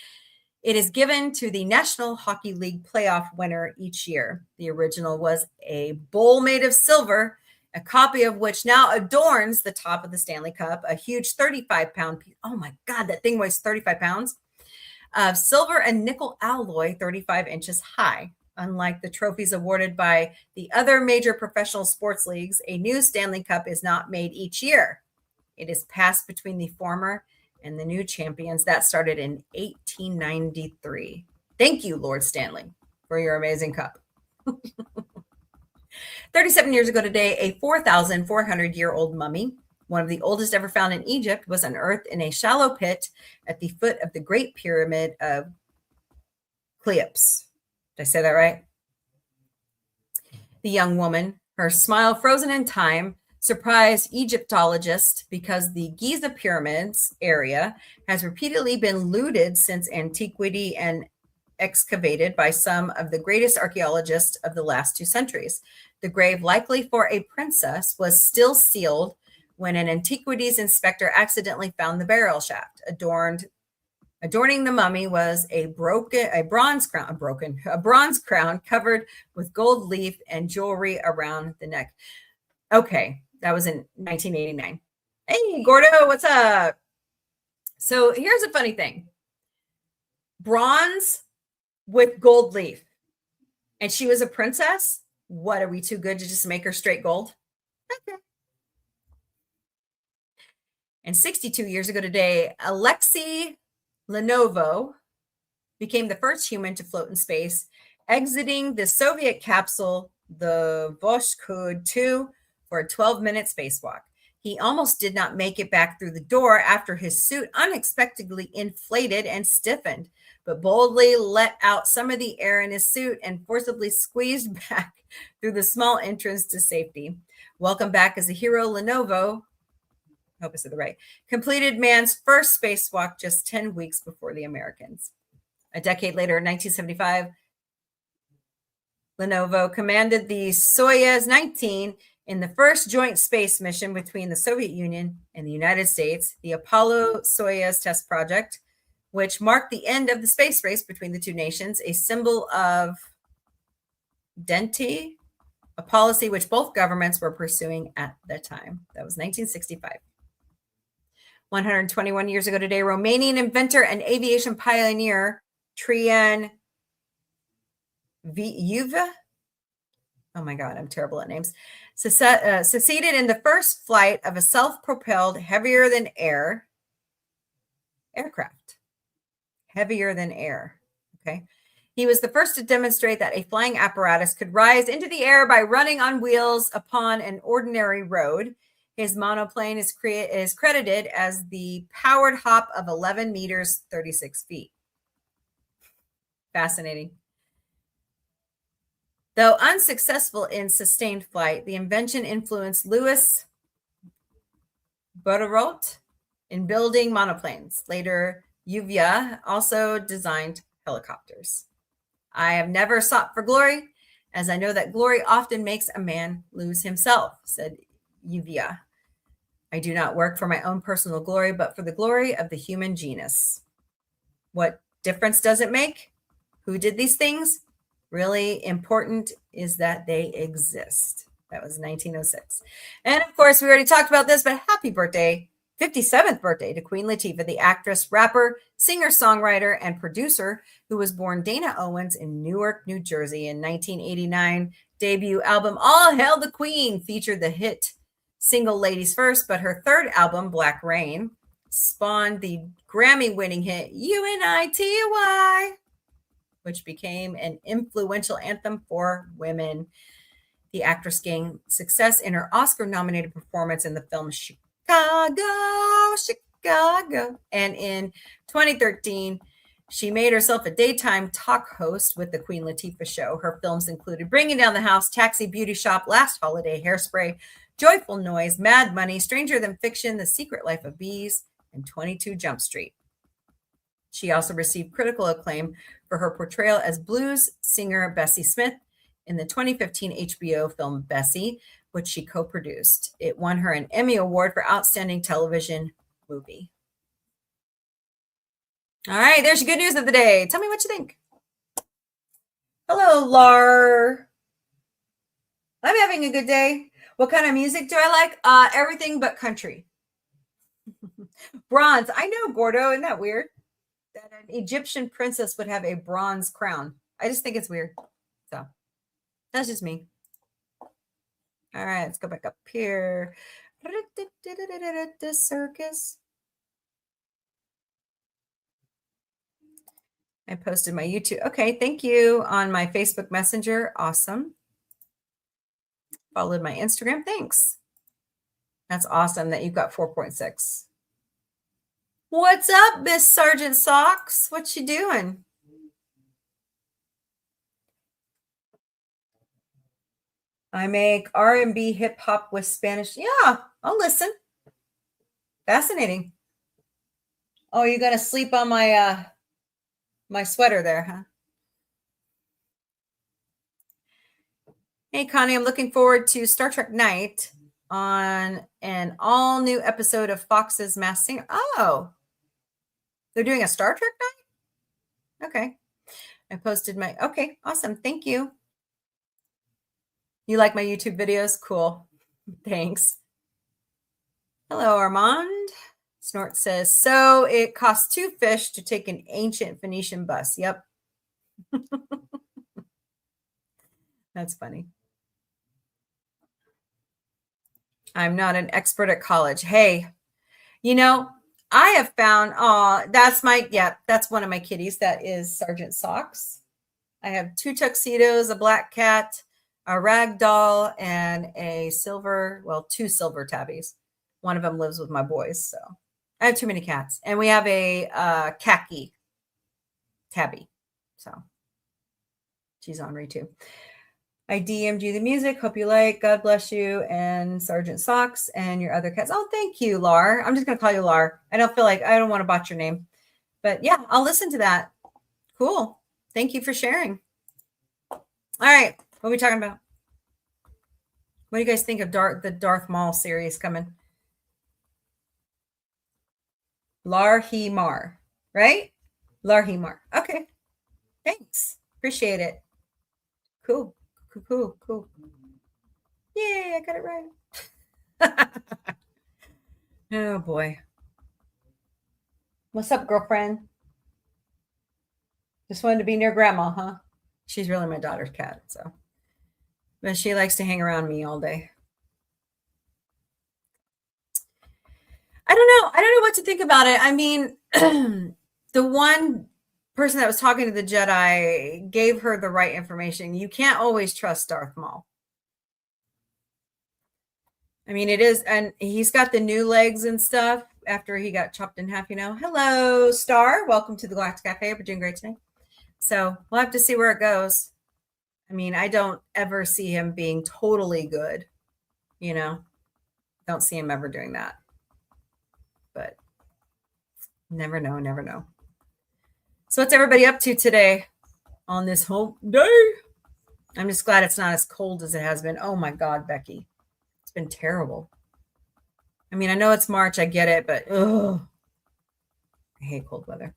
It is given to the National Hockey League playoff winner each year. The original was a bowl made of silver, a copy of which now adorns the top of the Stanley Cup, a huge 35-pound piece. Oh my God, that thing weighs 35 pounds of silver and nickel alloy, 35 inches high. Unlike the trophies awarded by the other major professional sports leagues, a new Stanley Cup is not made each year. It is passed between the former and the new champions. That started in 1893. Thank you, Lord Stanley, for your amazing cup. 37 years ago today, a 4,400-year-old mummy, one of the oldest ever found in Egypt, was unearthed in a shallow pit at the foot of the Great Pyramid of Cheops. Did I say that right? The young woman, her smile frozen in time, surprised Egyptologists because the Giza pyramids area has repeatedly been looted since antiquity and excavated by some of the greatest archaeologists of the last 2 centuries. The grave, likely for a princess, was still sealed when an antiquities inspector accidentally found the burial shaft. Adorning the mummy was a bronze crown covered with gold leaf and jewelry around the neck. Okay, that was in 1989. Hey, Gordo, what's up? So here's a funny thing. Bronze with gold leaf. And she was a princess? What, are we too good to just make her straight gold? Okay. And 62 years ago today, Alexei Leonov became the first human to float in space, exiting the Soviet capsule, the Voskhod 2, for a 12-minute spacewalk. He almost did not make it back through the door after his suit unexpectedly inflated and stiffened, but boldly let out some of the air in his suit and forcibly squeezed back through the small entrance to safety. Welcome back as a hero, Lenovo. I hope I said the right. Completed man's first spacewalk just 10 weeks before the Americans. A decade later, in 1975, Lenovo commanded the Soyuz 19 in the first joint space mission between the Soviet Union and the United States, the Apollo-Soyuz test project, which marked the end of the space race between the two nations, a symbol of Dente, a policy which both governments were pursuing at the time. That was 1965. 121 years ago today, Romanian inventor and aviation pioneer Traian Vuva, oh my God, I'm terrible at names, succeeded in the first flight of a self-propelled heavier-than-air aircraft. Heavier than air, okay? He was the first to demonstrate that a flying apparatus could rise into the air by running on wheels upon an ordinary road. His monoplane is credited as the powered hop of 11 meters, 36 feet. Fascinating. Though unsuccessful in sustained flight, the invention influenced Louis Boudreau in building monoplanes. Later, Uvia also designed helicopters. I have never sought for glory, as I know that glory often makes a man lose himself, said Uvia. I do not work for my own personal glory, but for the glory of the human genus. What difference does it make? Who did these things? Really important is that they exist. That was 1906. And of course, we already talked about this, but happy birthday, 57th birthday to Queen Latifah, the actress, rapper, singer, songwriter, and producer who was born Dana Owens in Newark, New Jersey in 1989. Debut album All Hail the Queen featured the hit single Ladies First, but her third album, Black Rain, spawned the Grammy-winning hit UNITY, which became an influential anthem for women. The actress gained success in her Oscar-nominated performance in the film Chicago. And in 2013, she made herself a daytime talk host with the Queen Latifah Show. Her films included Bringing Down the House, Taxi, Beauty Shop, Last Holiday, Hairspray, Joyful Noise, Mad Money, Stranger Than Fiction, The Secret Life of Bees, and 22 Jump Street. She also received critical acclaim for her portrayal as blues singer Bessie Smith in the 2015 HBO film Bessie, which she co-produced. It won her an Emmy Award for Outstanding Television Movie. All right, there's your good news of the day. Tell me what you think. Hello, Lar. I'm having a good day. What kind of music do I like? Everything but country. Bronze. I know, Gordo. Isn't that weird? That an Egyptian princess would have a bronze crown. I just think it's weird. So that's just me. All right, let's go back up here. The circus. I posted my YouTube. Okay, thank you on my Facebook Messenger. Awesome. Followed my Instagram. Thanks. That's awesome that you've got 4.6. What's up, Miss Sergeant Socks? What you doing? I make R&B hip hop with Spanish. Yeah, I'll listen. Fascinating. Oh, you're gonna sleep on my my sweater there, huh? Hey, Connie, I'm looking forward to Star Trek Night on an all new episode of Fox's Masked Singer. Oh, they're doing a Star Trek Night? Okay. I posted my, okay, awesome. Thank you. You like my YouTube videos? Cool. Thanks. Hello, Armand. Snort says, so it costs 2 fish to take an ancient Phoenician bus. Yep. That's funny. I'm not an expert at college. Hey, you know, I have found, that's one of my kitties. That is Sergeant Socks. I have 2 tuxedos, a black cat, a rag doll, and a silver, well, 2 silver tabbies. One of them lives with my boys. So I have too many cats. And we have a khaki tabby. So she's ornery too. I DM'd you the music. Hope you like. God bless you. And Sergeant Socks and your other cats. Oh, thank you, Lar. I'm just going to call you Lar. I don't want to botch your name. But yeah, I'll listen to that. Cool. Thank you for sharing. All right. What are we talking about? What do you guys think of the Darth Maul series coming? Larhimar, right? Larhimar. Okay. Thanks. Appreciate it. Cool. Cool. Yay, I got it right. Oh boy. What's up, girlfriend? Just wanted to be near grandma, huh? She's really my daughter's cat, so. But she likes to hang around me all day. I don't know what to think about it. I mean, the one person that was talking to the Jedi gave her the right information. You can't always trust Darth Maul. I mean, it is, and he's got the new legs and stuff after he got chopped in half, Hello, Star. Welcome to the Galactic Café. We're doing great today. So we'll have to see where it goes. I mean, I don't ever see him being totally good, Don't see him ever doing that. But never know. So what's everybody up to today on this Hump Day? I'm just glad it's not as cold as it has been. Oh my God, Becky. It's been terrible. I mean, I know it's March. I get it, but I hate cold weather.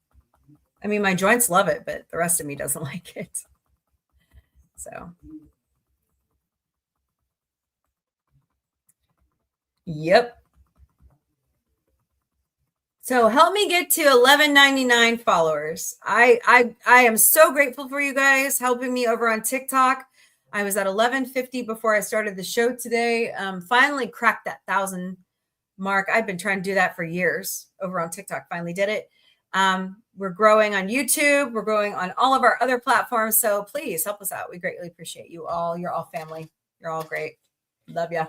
I mean, my joints love it, but the rest of me doesn't like it. So. Yep. So help me get to 1199 followers. I am so grateful for you guys helping me over on TikTok. I was at 1150 before I started the show today. Finally cracked that 1,000 mark. I've been trying to do that for years over on TikTok. Finally did it. We're growing on YouTube. We're growing on all of our other platforms. So please help us out. We greatly appreciate you all. You're all family. You're all great. Love ya.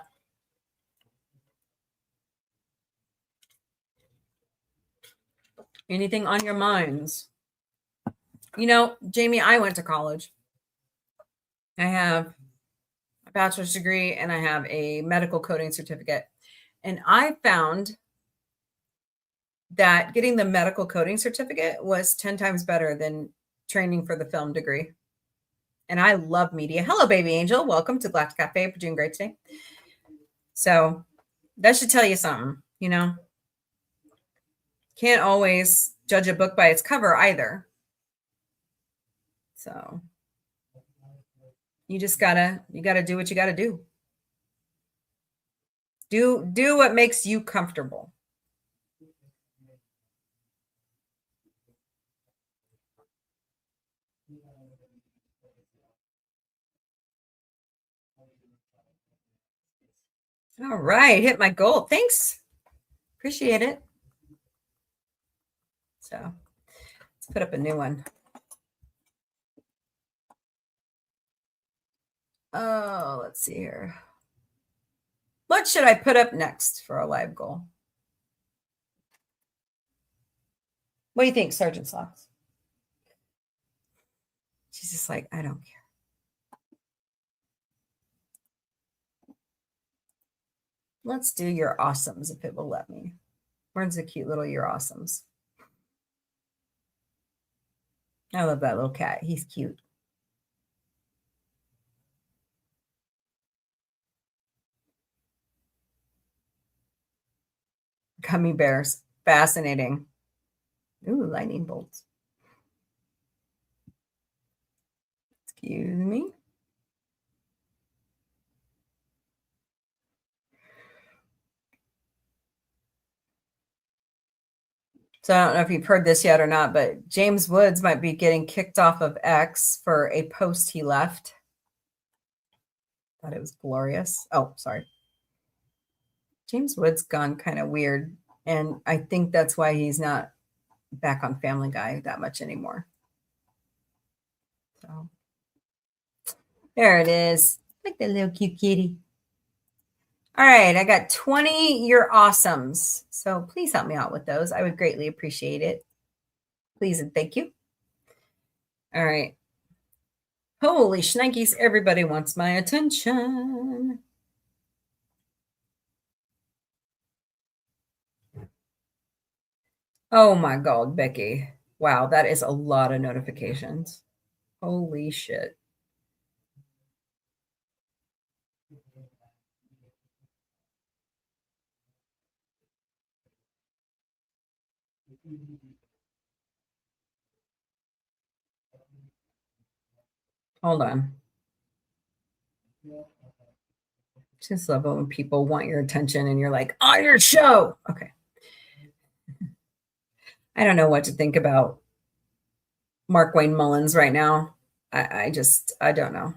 Anything on your minds? Jamie, I went to college. I have a bachelor's degree and I have a medical coding certificate. And I found that getting the medical coding certificate was 10 times better than training for the film degree. And I love media. Hello, baby angel. Welcome to Galactic Café. We're doing great today. So that should tell you something, Can't always judge a book by its cover either. So you gotta do what you gotta do. Do what makes you comfortable. All right, hit my goal. Thanks. Appreciate it. So let's put up a new one. Oh, let's see here. What should I put up next for a live goal? What do you think, Sergeant Socks? She's just like, I don't care. Let's do your awesomes if it will let me. Where's the cute little your awesomes? I love that little cat. He's cute. Gummy bears. Fascinating. Ooh, lightning bolts. Excuse me. So I don't know if you've heard this yet or not, but James Woods might be getting kicked off of X for a post he left. Thought it was glorious. Oh, sorry. James Woods gone kind of weird, and I think that's why he's not back on Family Guy that much anymore. So there it is. Like the little cute kitty. All right, I got 20 You're Awesomes. So please help me out with those. I would greatly appreciate it. Please and thank you. All right. Holy shnikes, everybody wants my attention. Oh my God, Becky. Wow, that is a lot of notifications. Holy shit. Hold on. Just love it when people want your attention and you're like, on your show. Okay. I don't know what to think about Mark Wayne Mullins right now. I don't know.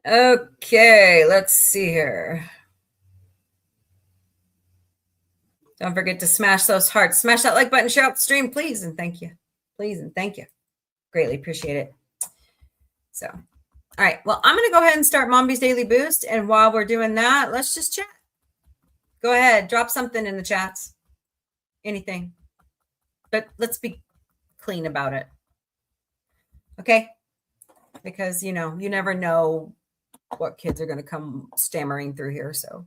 Okay, let's see here. Don't forget to smash those hearts. Smash that like button, share out the stream, please, and thank you. Please and thank you. Greatly appreciate it. So, all right. Well, I'm going to go ahead and start Mombie's Daily Boost. And while we're doing that, let's just chat. Go ahead. Drop something in the chats. Anything. But let's be clean about it. Okay? Because, you never know what kids are going to come stammering through here. So,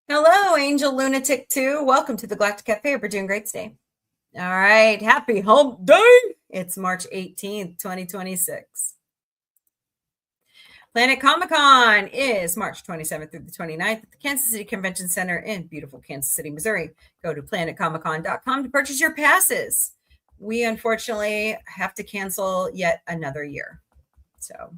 hello, Angel Lunatic 2. Welcome to the Galactic Café. We're doing great today. All right. Happy Hump Day. It's March 18th, 2026. Planet Comic-Con is March 27th through the 29th at the Kansas City Convention Center in beautiful Kansas City, Missouri. Go to planetcomiccon.com to purchase your passes. We unfortunately have to cancel yet another year. So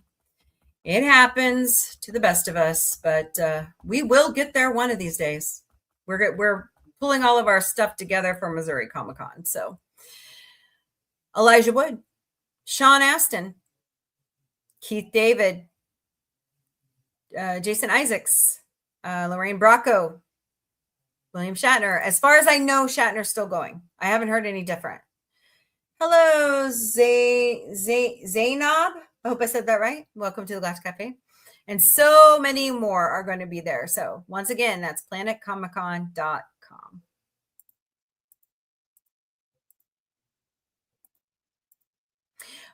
it happens to the best of us, but we will get there one of these days. We're pulling all of our stuff together for Missouri Comic-Con. So Elijah Wood, Sean Aston, Keith David, Jason Isaacs, Lorraine Bracco, William Shatner. As far as I know, Shatner's still going. I haven't heard any different. Hello, Zainab. I hope I said that right. Welcome to the Galactic Cafe. And so many more are going to be there. So once again, that's planetcomiccon.com.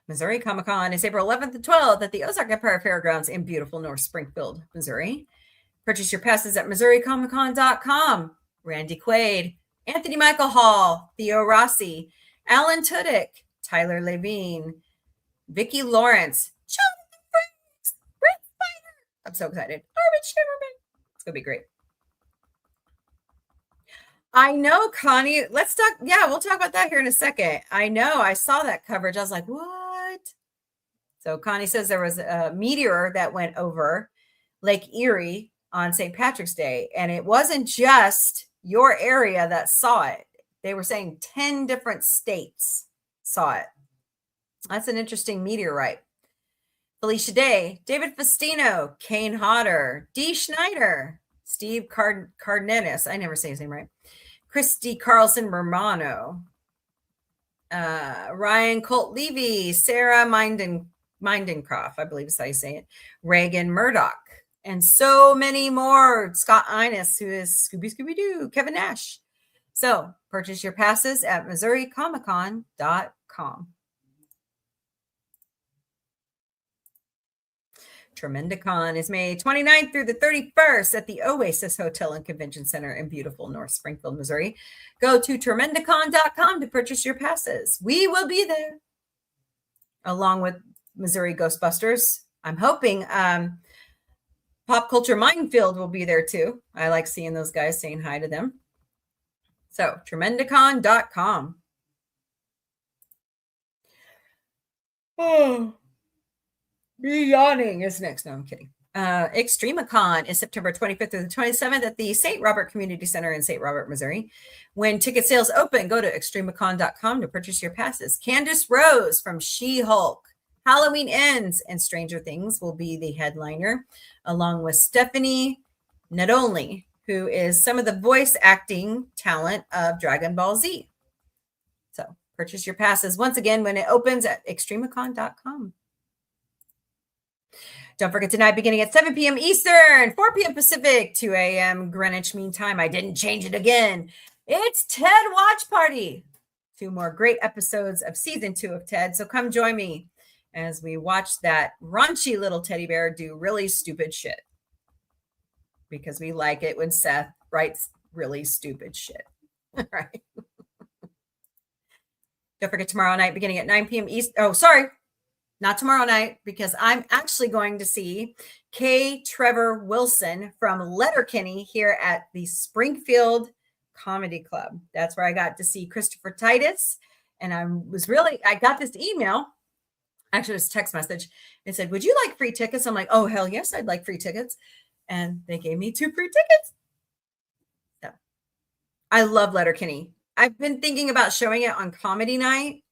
Missouri Comic-Con is April 11th and 12th at the Ozark Empire Fairgrounds in beautiful North Springfield, Missouri. Purchase your passes at MissouriComicCon.com. Randy Quaid, Anthony Michael Hall, Theo Rossi, Alan Tudyk, Tyler Levine, Vicki Lawrence, Jonathan Frakes, Brett Spider. I'm so excited. Armin Shimerman. It's going to be great. I know, Connie. Let's talk. Yeah, we'll talk about that here in a second. I know. I saw that coverage. I was like, what? So Connie says there was a meteor that went over Lake Erie on St. Patrick's Day. And it wasn't just your area that saw it. They were saying 10 different states saw it. That's an interesting meteorite. Felicia Day, David Festino, Kane Hodder, Dee Schneider, Steve Cardenas. I never say his name right. Christy Carlson Romano, Ryan Colt Levy, Sarah Mindencroft, I believe is how you say it, Reagan Murdoch, and so many more. Scott Innes, who is Scooby-Doo, Kevin Nash. So purchase your passes at MissouriComicCon.com. Tremendicon is May 29th through the 31st at the Oasis Hotel and Convention Center in beautiful North Springfield, Missouri. Go to Tremendicon.com to purchase your passes. We will be there along with Missouri Ghostbusters. I'm hoping Pop Culture Minefield will be there too. I like seeing those guys, saying hi to them. So Tremendicon.com. Oh. Me yawning is next. No, I'm kidding. Extremicon is September 25th through the 27th at the St. Robert Community Center in St. Robert, Missouri. When ticket sales open, go to extremicon.com to purchase your passes. Candace Rose from She-Hulk, Halloween Ends, and Stranger Things will be the headliner, along with Stephanie Nadolny, who is some of the voice acting talent of Dragon Ball Z. So purchase your passes once again when it opens at extremicon.com. Don't forget tonight, beginning at 7 p.m. Eastern, 4 p.m. Pacific, 2 a.m. Greenwich Mean Time. I didn't change it again. It's Ted Watch Party. 2 more great episodes of season 2 of Ted. So come join me as we watch that raunchy little teddy bear do really stupid shit. Because we like it when Seth writes really stupid shit. All right. Don't forget tomorrow night, beginning at 9 p.m. East. Oh, sorry. Not tomorrow night, because I'm actually going to see K. Trevor Wilson from Letterkenny here at the Springfield Comedy Club. That's where I got to see Christopher Titus. And I got this email, actually this text message. It said, would you like free tickets? I'm like, oh, hell yes, I'd like free tickets. And they gave me 2 free tickets. So I love Letterkenny. I've been thinking about showing it on comedy night.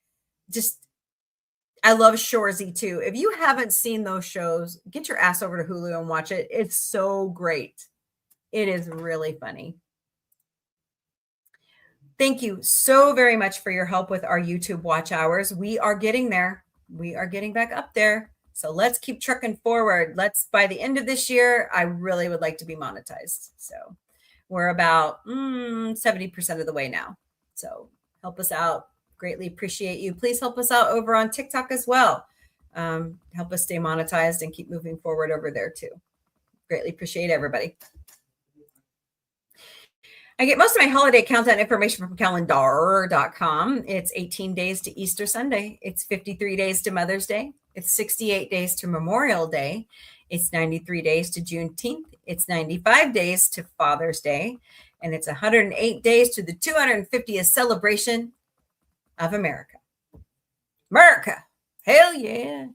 I love Shoresy too. If you haven't seen those shows, get your ass over to Hulu and watch it. It's so great. It is really funny. Thank you so very much for your help with our YouTube watch hours. We are getting there. We are getting back up there. So let's keep trucking forward. By the end of this year, I really would like to be monetized. So we're about 70% of the way now. So help us out. Greatly appreciate you. Please help us out over on TikTok as well. Help us stay monetized and keep moving forward over there too. Greatly appreciate everybody. I get most of my holiday countdown information from calendar.com. It's 18 days to Easter Sunday. It's 53 days to Mother's Day. It's 68 days to Memorial Day. It's 93 days to Juneteenth. It's 95 days to Father's Day. And it's 108 days to the 250th celebration of America. America. Hell yeah.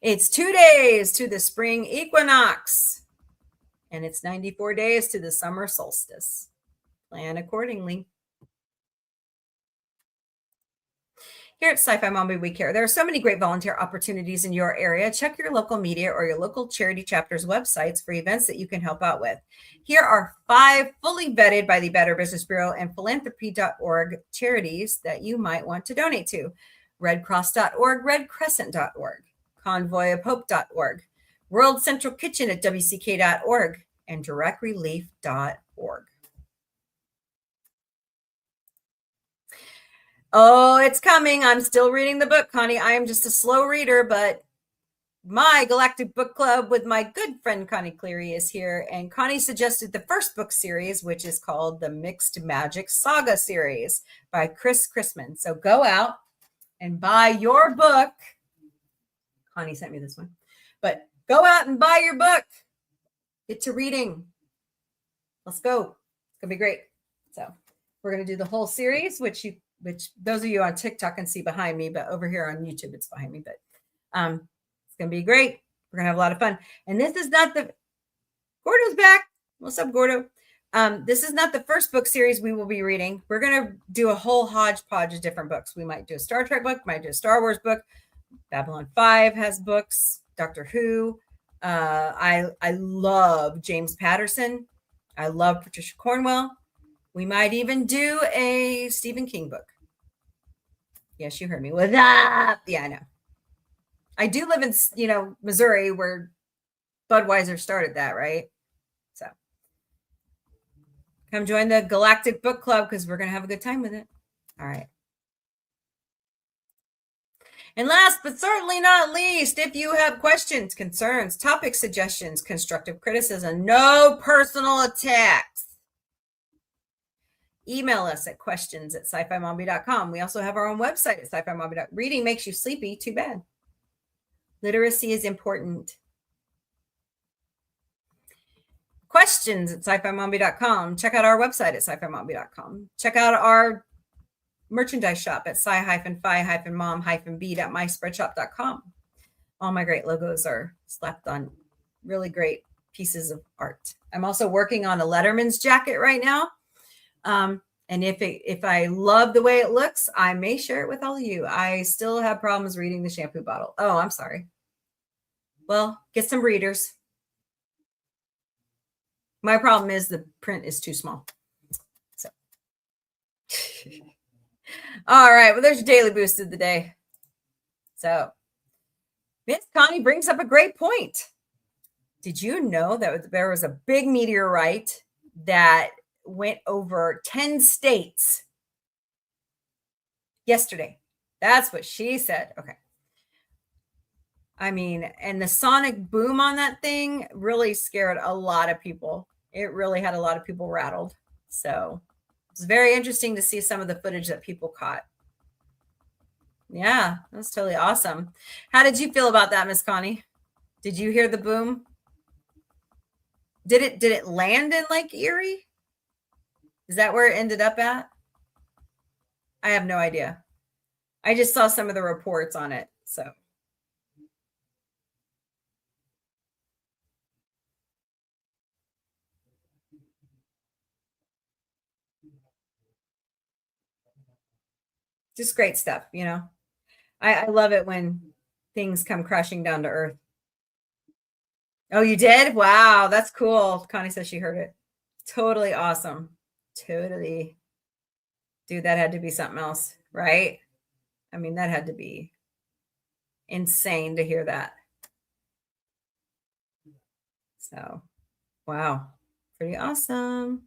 It's 2 days to the spring equinox. And it's 94 days to the summer solstice. Plan accordingly. Here at Sci-Fi Mombie We Care, there are so many great volunteer opportunities in your area. Check your local media or your local charity chapter's websites for events that you can help out with. Here are 5 fully vetted by the Better Business Bureau and philanthropy.org charities that you might want to donate to. redcross.org, redcrescent.org, convoyofhope.org, World Central Kitchen at wck.org, and directrelief.org. Oh, it's coming. I'm still reading the book, Connie. I am just a slow reader, but my Galactic Book Club with my good friend Connie Cleary is here. And Connie suggested the first book series, which is called the Mixed Magic Saga series by Chris Chrisman. So go out and buy your book. Connie sent me this one. But go out and buy your book. Get to reading. Let's go. It's going to be great. So we're going to do the whole series, which those of you on TikTok can see behind me, but over here on YouTube, it's behind me. But it's going to be great. We're going to have a lot of fun. And this is not Gordo's back. What's up, Gordo? This is not the first book series we will be reading. We're going to do a whole hodgepodge of different books. We might do a Star Trek book, might do a Star Wars book, Babylon 5 has books. Doctor Who. I love James Patterson. I love Patricia Cornwell. We might even do a Stephen King book. Yes, you heard me. What's up? Yeah, I know. I do live in, Missouri, where Budweiser started that, right? So come join the Galactic Book Club because we're going to have a good time with it. All right. And last but certainly not least, if you have questions, concerns, topic suggestions, constructive criticism, no personal attacks, email us at questions@sci-fi-mombie.com. We also have our own website at sci-fi-mombie.com. Reading makes you sleepy. Too bad. Literacy is important. Questions@sci-fi-mombie.com. Check out our website at sci-fi-mombie.com. Check out our merchandise shop at sci-fi-mom-b.myspreadshop.com. All my great logos are slapped on really great pieces of art. I'm also working on a Letterman's jacket right now. And if I love the way it looks, I may share it with all of you. I still have problems reading the shampoo bottle. Oh, I'm sorry. Well, get some readers. My problem is the print is too small. So, all right. Well, there's your daily boost of the day. So, Miss Connie brings up a great point. Did you know that there was a big meteorite that went over 10 states yesterday? That's what she said. Okay. I mean, and the sonic boom on that thing really scared a lot of people. It really had a lot of people rattled. So it was very interesting to see some of the footage that people caught. Yeah, that's totally awesome. How did you feel about that, Miss Connie? Did you hear the boom? Did it land in Lake Erie? Is that where it ended up at? I have no idea. I just saw some of the reports on it. So just great stuff, I love it when things come crashing down to earth. Oh, you did? Wow, that's cool. Connie says she heard it. Totally awesome. Totally. Dude, that had to be something else, right? I mean, that had to be insane to hear that. So, wow. Pretty awesome.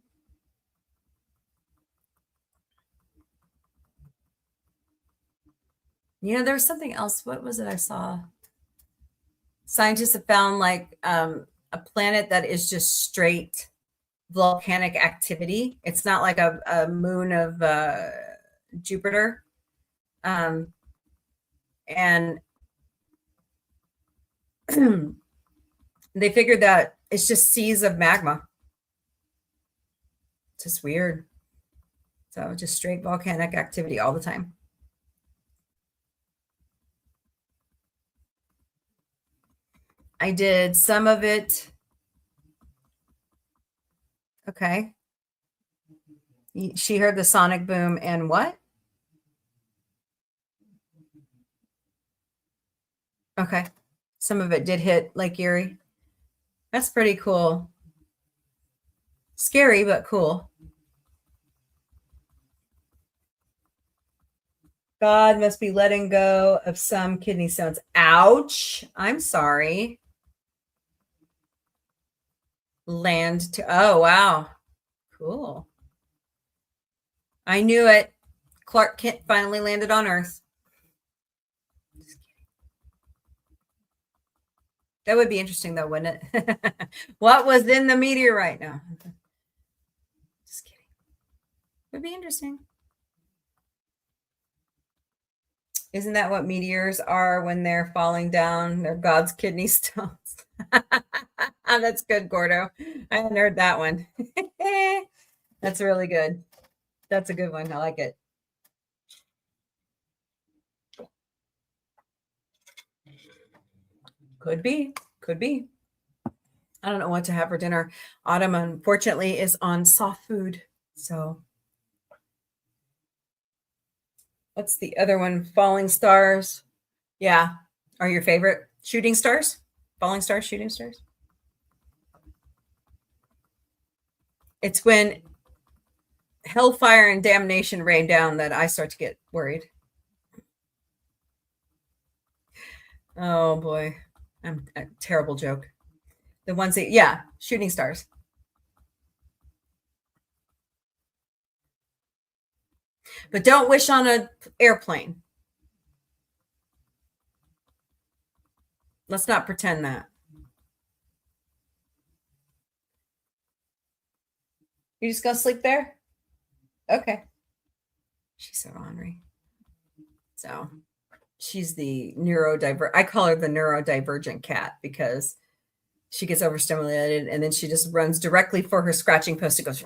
There was something else. What was it I saw? Scientists have found like a planet that is just straight volcanic activity. It's not like a moon of Jupiter. And they figured that it's just seas of magma. It's just weird. So just straight volcanic activity all the time. I did some of it. Okay. She heard the sonic boom and what? Okay. Some of it did hit Lake Erie. That's pretty cool. Scary, but cool. God must be letting go of some kidney stones. Ouch. I'm sorry. Land to, oh, wow. Cool. I knew it. Clark Kent finally landed on Earth. That would be interesting, though, wouldn't it? What was in the meteorite? No. Just kidding. Would be interesting. Isn't that what meteors are when they're falling down? They're God's kidney stones. That's good, Gordo. I hadn't heard that one. That's really good. That's a good one. I like it. Could be. Could be. I don't know what to have for dinner. Autumn, unfortunately, is on soft food. So what's the other one? Falling Stars. Yeah. Are your favorite shooting stars? Falling stars, shooting stars? It's when hellfire and damnation rain down that I start to get worried. Oh boy. I'm a terrible joke. The ones that, yeah, shooting stars. But don't wish on an airplane. Let's not pretend that. You just gonna sleep there? Okay. She's so ornery. So she's the neurodivergent. I call her the neurodivergent cat because she gets overstimulated and then she just runs directly for her scratching post. It goes.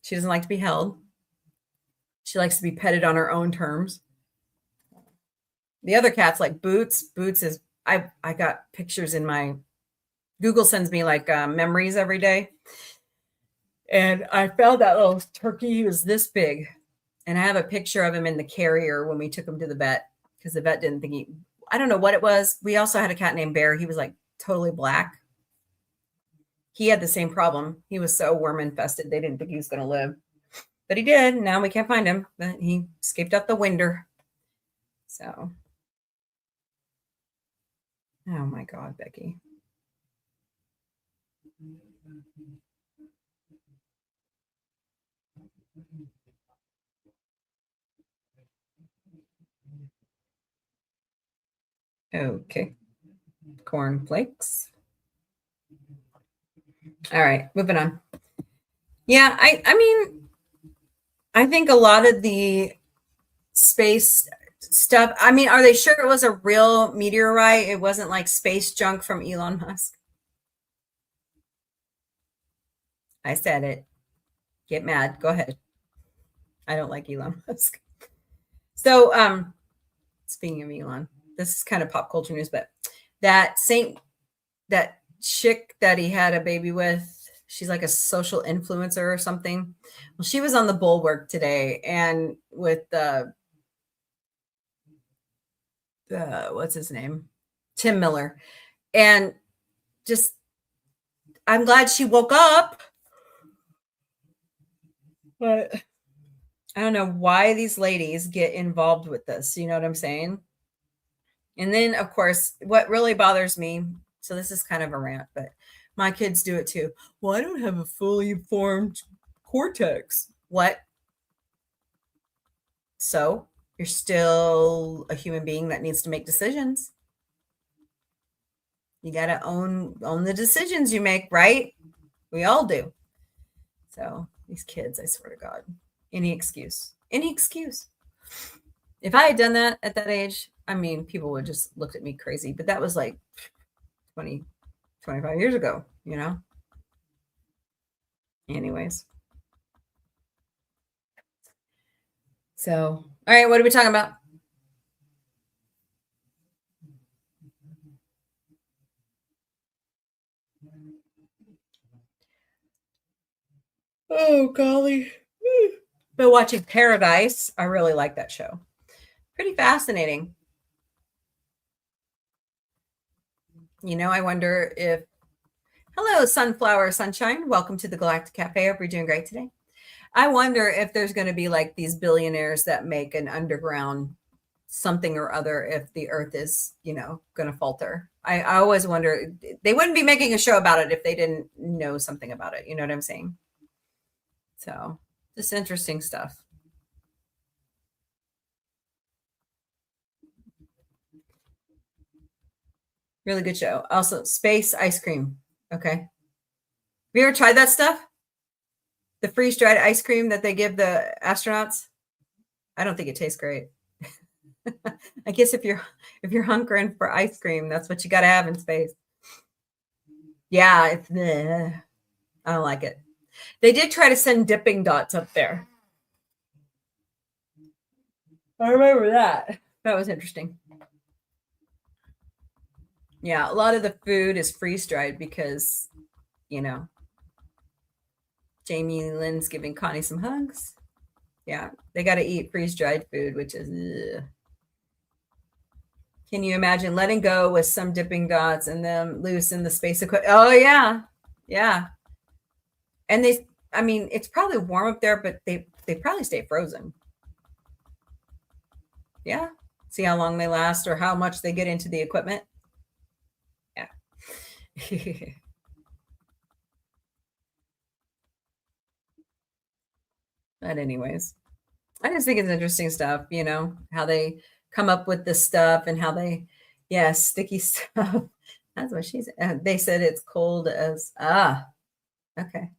She doesn't like to be held. She likes to be petted on her own terms. The other cats like Boots. Boots is I got pictures in my Google sends me like memories every day. And I found that little turkey. He was this big. And I have a picture of him in the carrier when we took him to the vet because the vet didn't think I don't know what it was. We also had a cat named Bear. He was like totally black. He had the same problem. He was so worm infested. They didn't think he was going to live. But he did. Now we can't find him. But he escaped out the window. So. Oh my God, Becky. Okay. Cornflakes. All right, moving on. Yeah, I mean, I think a lot of the space stuff, I mean, are they sure it was a real meteorite? It wasn't like space junk from Elon Musk. I said it. Get mad. Go ahead. I don't like Elon Musk. So, speaking of Elon, this is kind of pop culture news, but that chick that he had a baby with, she's like a social influencer or something. Well, she was on the Bulwark today and with what's his name? Tim Miller. And just, I'm glad she woke up. But I don't know why these ladies get involved with this. You know what I'm saying? And then, of course, what really bothers me, so this is kind of a rant, but my kids do it too. Well, I don't have a fully formed cortex. What? So you're still a human being that needs to make decisions. You got to own the decisions you make, right? We all do. So these kids, I swear to God, any excuse. If I had done that at that age, I mean, people would just looked at me crazy, but that was like 20, 25 years ago, you know? Anyways. So, all right, what are we talking about? Oh, golly. But watching Paradise, I really like that show. Pretty fascinating. You know, I wonder if, hello, Sunflower Sunshine. Welcome to the Galactic Café. Hope you're doing great today. I wonder if there's going to be like these billionaires that make an underground something or other if the earth is, you know, going to falter. I always wonder, they wouldn't be making a show about it if they didn't know something about it. You know what I'm saying? So just interesting stuff. Really good show. Also, space ice cream. Okay. Have you ever tried that stuff? The freeze dried ice cream that they give the astronauts? I don't think it tastes great. I guess if you're hunkering for ice cream, that's what you got to have in space. Yeah, it's I don't like it. They did try to send dipping dots up there. I remember that. That was interesting. Yeah, a lot of the food is freeze dried because, you know, Jamie Lynn's giving Connie some hugs. Yeah, they got to eat freeze-dried food, which is ugh. Can you imagine letting go with some dipping dots and them loose in the space equipment? Oh yeah. Yeah. And they, I mean, it's probably warm up there, but they probably stay frozen. Yeah. See how long they last or how much they get into the equipment. Yeah. But anyways, I just think it's interesting stuff, how they come up with this stuff and how they, yeah, sticky stuff. That's what she's, they said it's cold as, okay.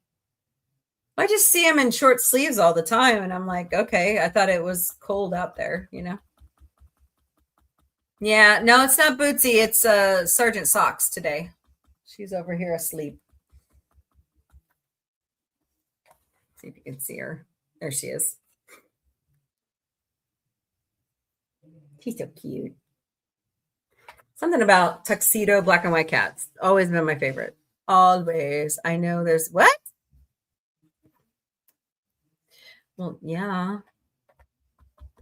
I just see them in short sleeves all the time. And I'm like, okay, I thought it was cold out there. Yeah, no, it's not Bootsy. It's Sergeant Socks today. She's over here asleep. See if you can see her. There she is. She's so cute. Something about tuxedo black and white cats. Always been my favorite. Always. I know there's what? Well, yeah.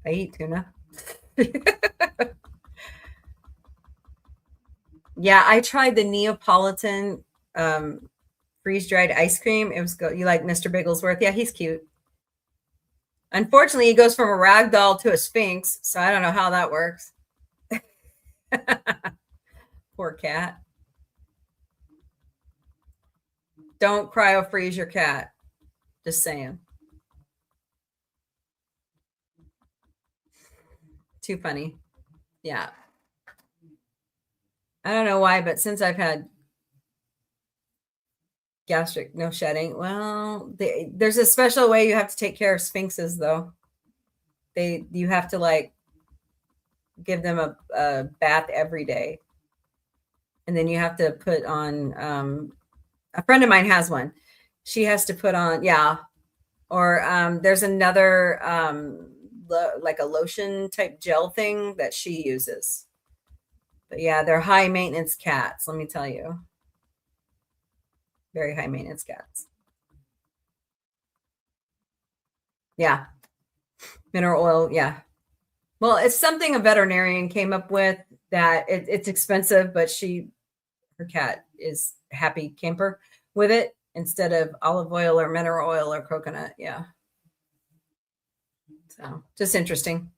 I eat tuna. Yeah, I tried the Neapolitan freeze-dried ice cream. It was good. You like Mr. Bigglesworth? Yeah, he's cute. Unfortunately, he goes from a rag doll to a sphinx, so I don't know how that works. Poor cat. Don't cryo freeze your cat. Just saying. Too funny. Yeah. I don't know why, but since I've had gastric no shedding, well, there's a special way you have to take care of sphinxes, though. You have to like give them a bath every day, and then you have to put on. A friend of mine has one. She has to put on, yeah, or there's another like a lotion type gel thing that she uses. But yeah, they're high maintenance cats, let me tell you. Very high maintenance cats. Yeah. Mineral oil, yeah. Well, it's something a veterinarian came up with that it's expensive, but her cat is happy camper with it instead of olive oil or mineral oil or coconut. Yeah. So just interesting.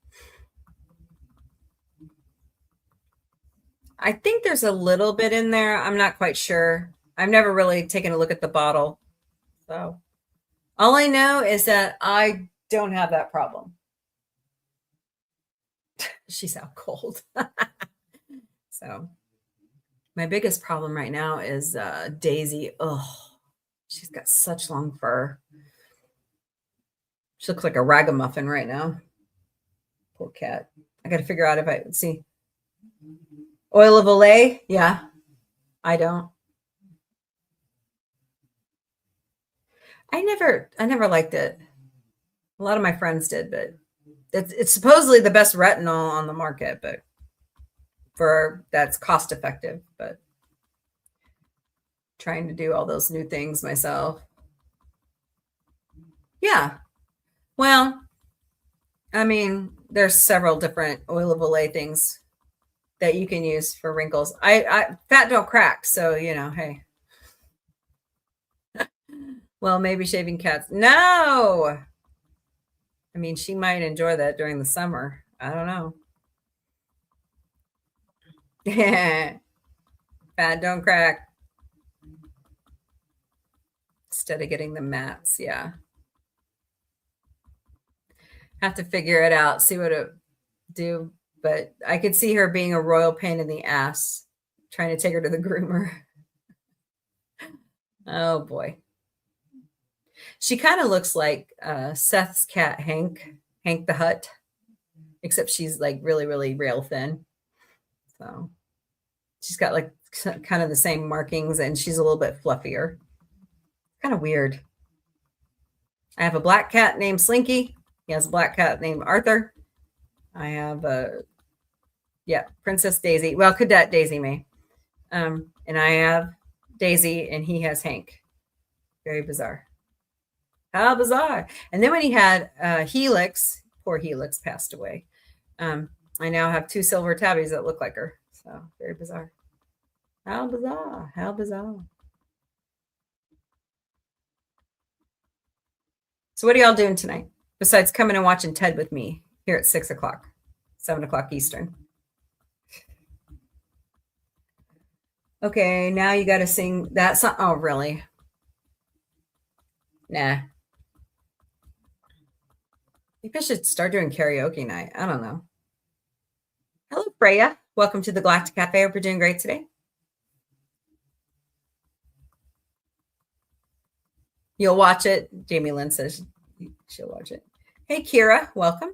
I think there's a little bit in there. I'm not quite sure. I've never really taken a look at the bottle. So all I know is that I don't have that problem. She's out cold. So my biggest problem right now is Daisy. Oh, she's got such long fur. She looks like a ragamuffin right now. Poor cat. I got to figure out if I see oil of Olay. Yeah, I don't. I never liked it. A lot of my friends did, but it's supposedly the best retinol on the market, but that's cost effective, but trying to do all those new things myself. Yeah. Well, I mean, there's several different oil of Olay things that you can use for wrinkles. I fat don't crack, so hey. Well, maybe shaving cats. No. I mean, she might enjoy that during the summer. I don't know. Fat don't crack. Instead of getting the mats, yeah. Have to figure it out, see what it do. But I could see her being a royal pain in the ass, trying to take her to the groomer. Oh boy. She kind of looks like Seth's cat, Hank the Hut, except she's like really, really rail thin. So she's got like kind of the same markings and she's a little bit fluffier. Kind of weird. I have a black cat named Slinky. He has a black cat named Arthur. I have Princess Daisy. Well, Cadet Daisy May. And I have Daisy and he has Hank. Very bizarre. How bizarre. And then when he had Helix, poor Helix passed away. I now have 2 silver tabbies that look like her. So very bizarre. How bizarre. How bizarre. So what are y'all doing tonight? Besides coming and watching Ted with me here at 6 o'clock, 7 o'clock Eastern. Okay, now you got to sing that song. Oh, really? Nah. Maybe I should start doing karaoke night. I don't know. Hello, Freya. Welcome to the Galactic Café. Hope you're doing great today. You'll watch it. Jamie Lynn says she'll watch it. Hey, Kira. Welcome.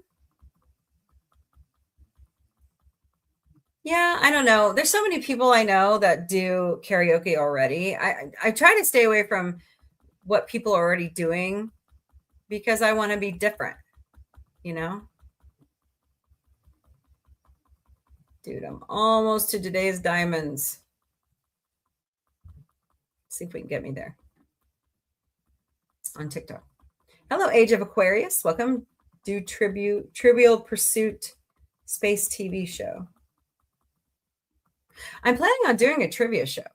Yeah, I don't know. There's so many people I know that do karaoke already. I try to stay away from what people are already doing because I want to be different, you know? Dude, I'm almost to today's diamonds. See if we can get me there on TikTok. Hello, Age of Aquarius. Welcome. Do Trivial Pursuit space TV show. I'm planning on doing a trivia show.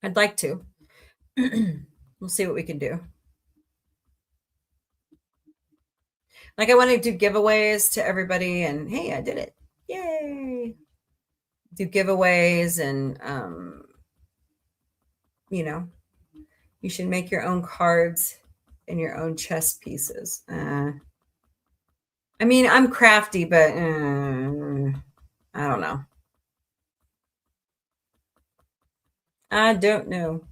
I'd like to. We'll see what we can do. Like I want to do giveaways to everybody and hey, I did it. Yay. Do giveaways and you know, you should make your own cards and your own chess pieces. I mean, I'm crafty, but I don't know. I don't know.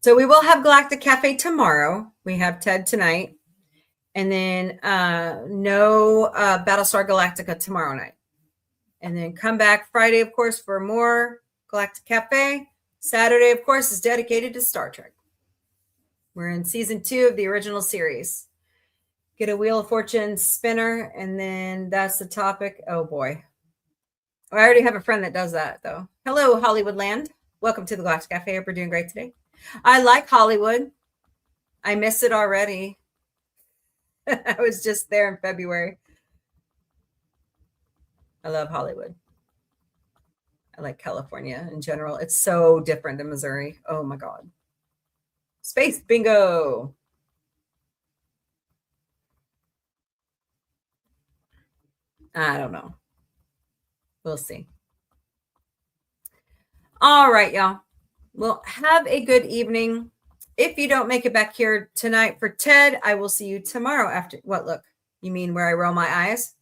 So we will have Galactic Cafe tomorrow. We have Ted tonight. And then no Battlestar Galactica tomorrow night. And then come back Friday, of course, for more Galactic Cafe. Saturday, of course, is dedicated to Star Trek. We're in season 2 of the original series. Get a Wheel of Fortune spinner, and then that's the topic. Oh, boy. I already have a friend that does that, though. Hello, Hollywoodland. Welcome to the Galactic Cafe. Hope you're doing great today. I like Hollywood. I miss it already. I was just there in February. I love Hollywood. I like California in general. It's so different than Missouri. Oh, my God. Space bingo. I don't know. We'll see. All right, y'all. Well, have a good evening. If you don't make it back here tonight for Ted, I will see you tomorrow after. What, look? You mean where I roll my eyes?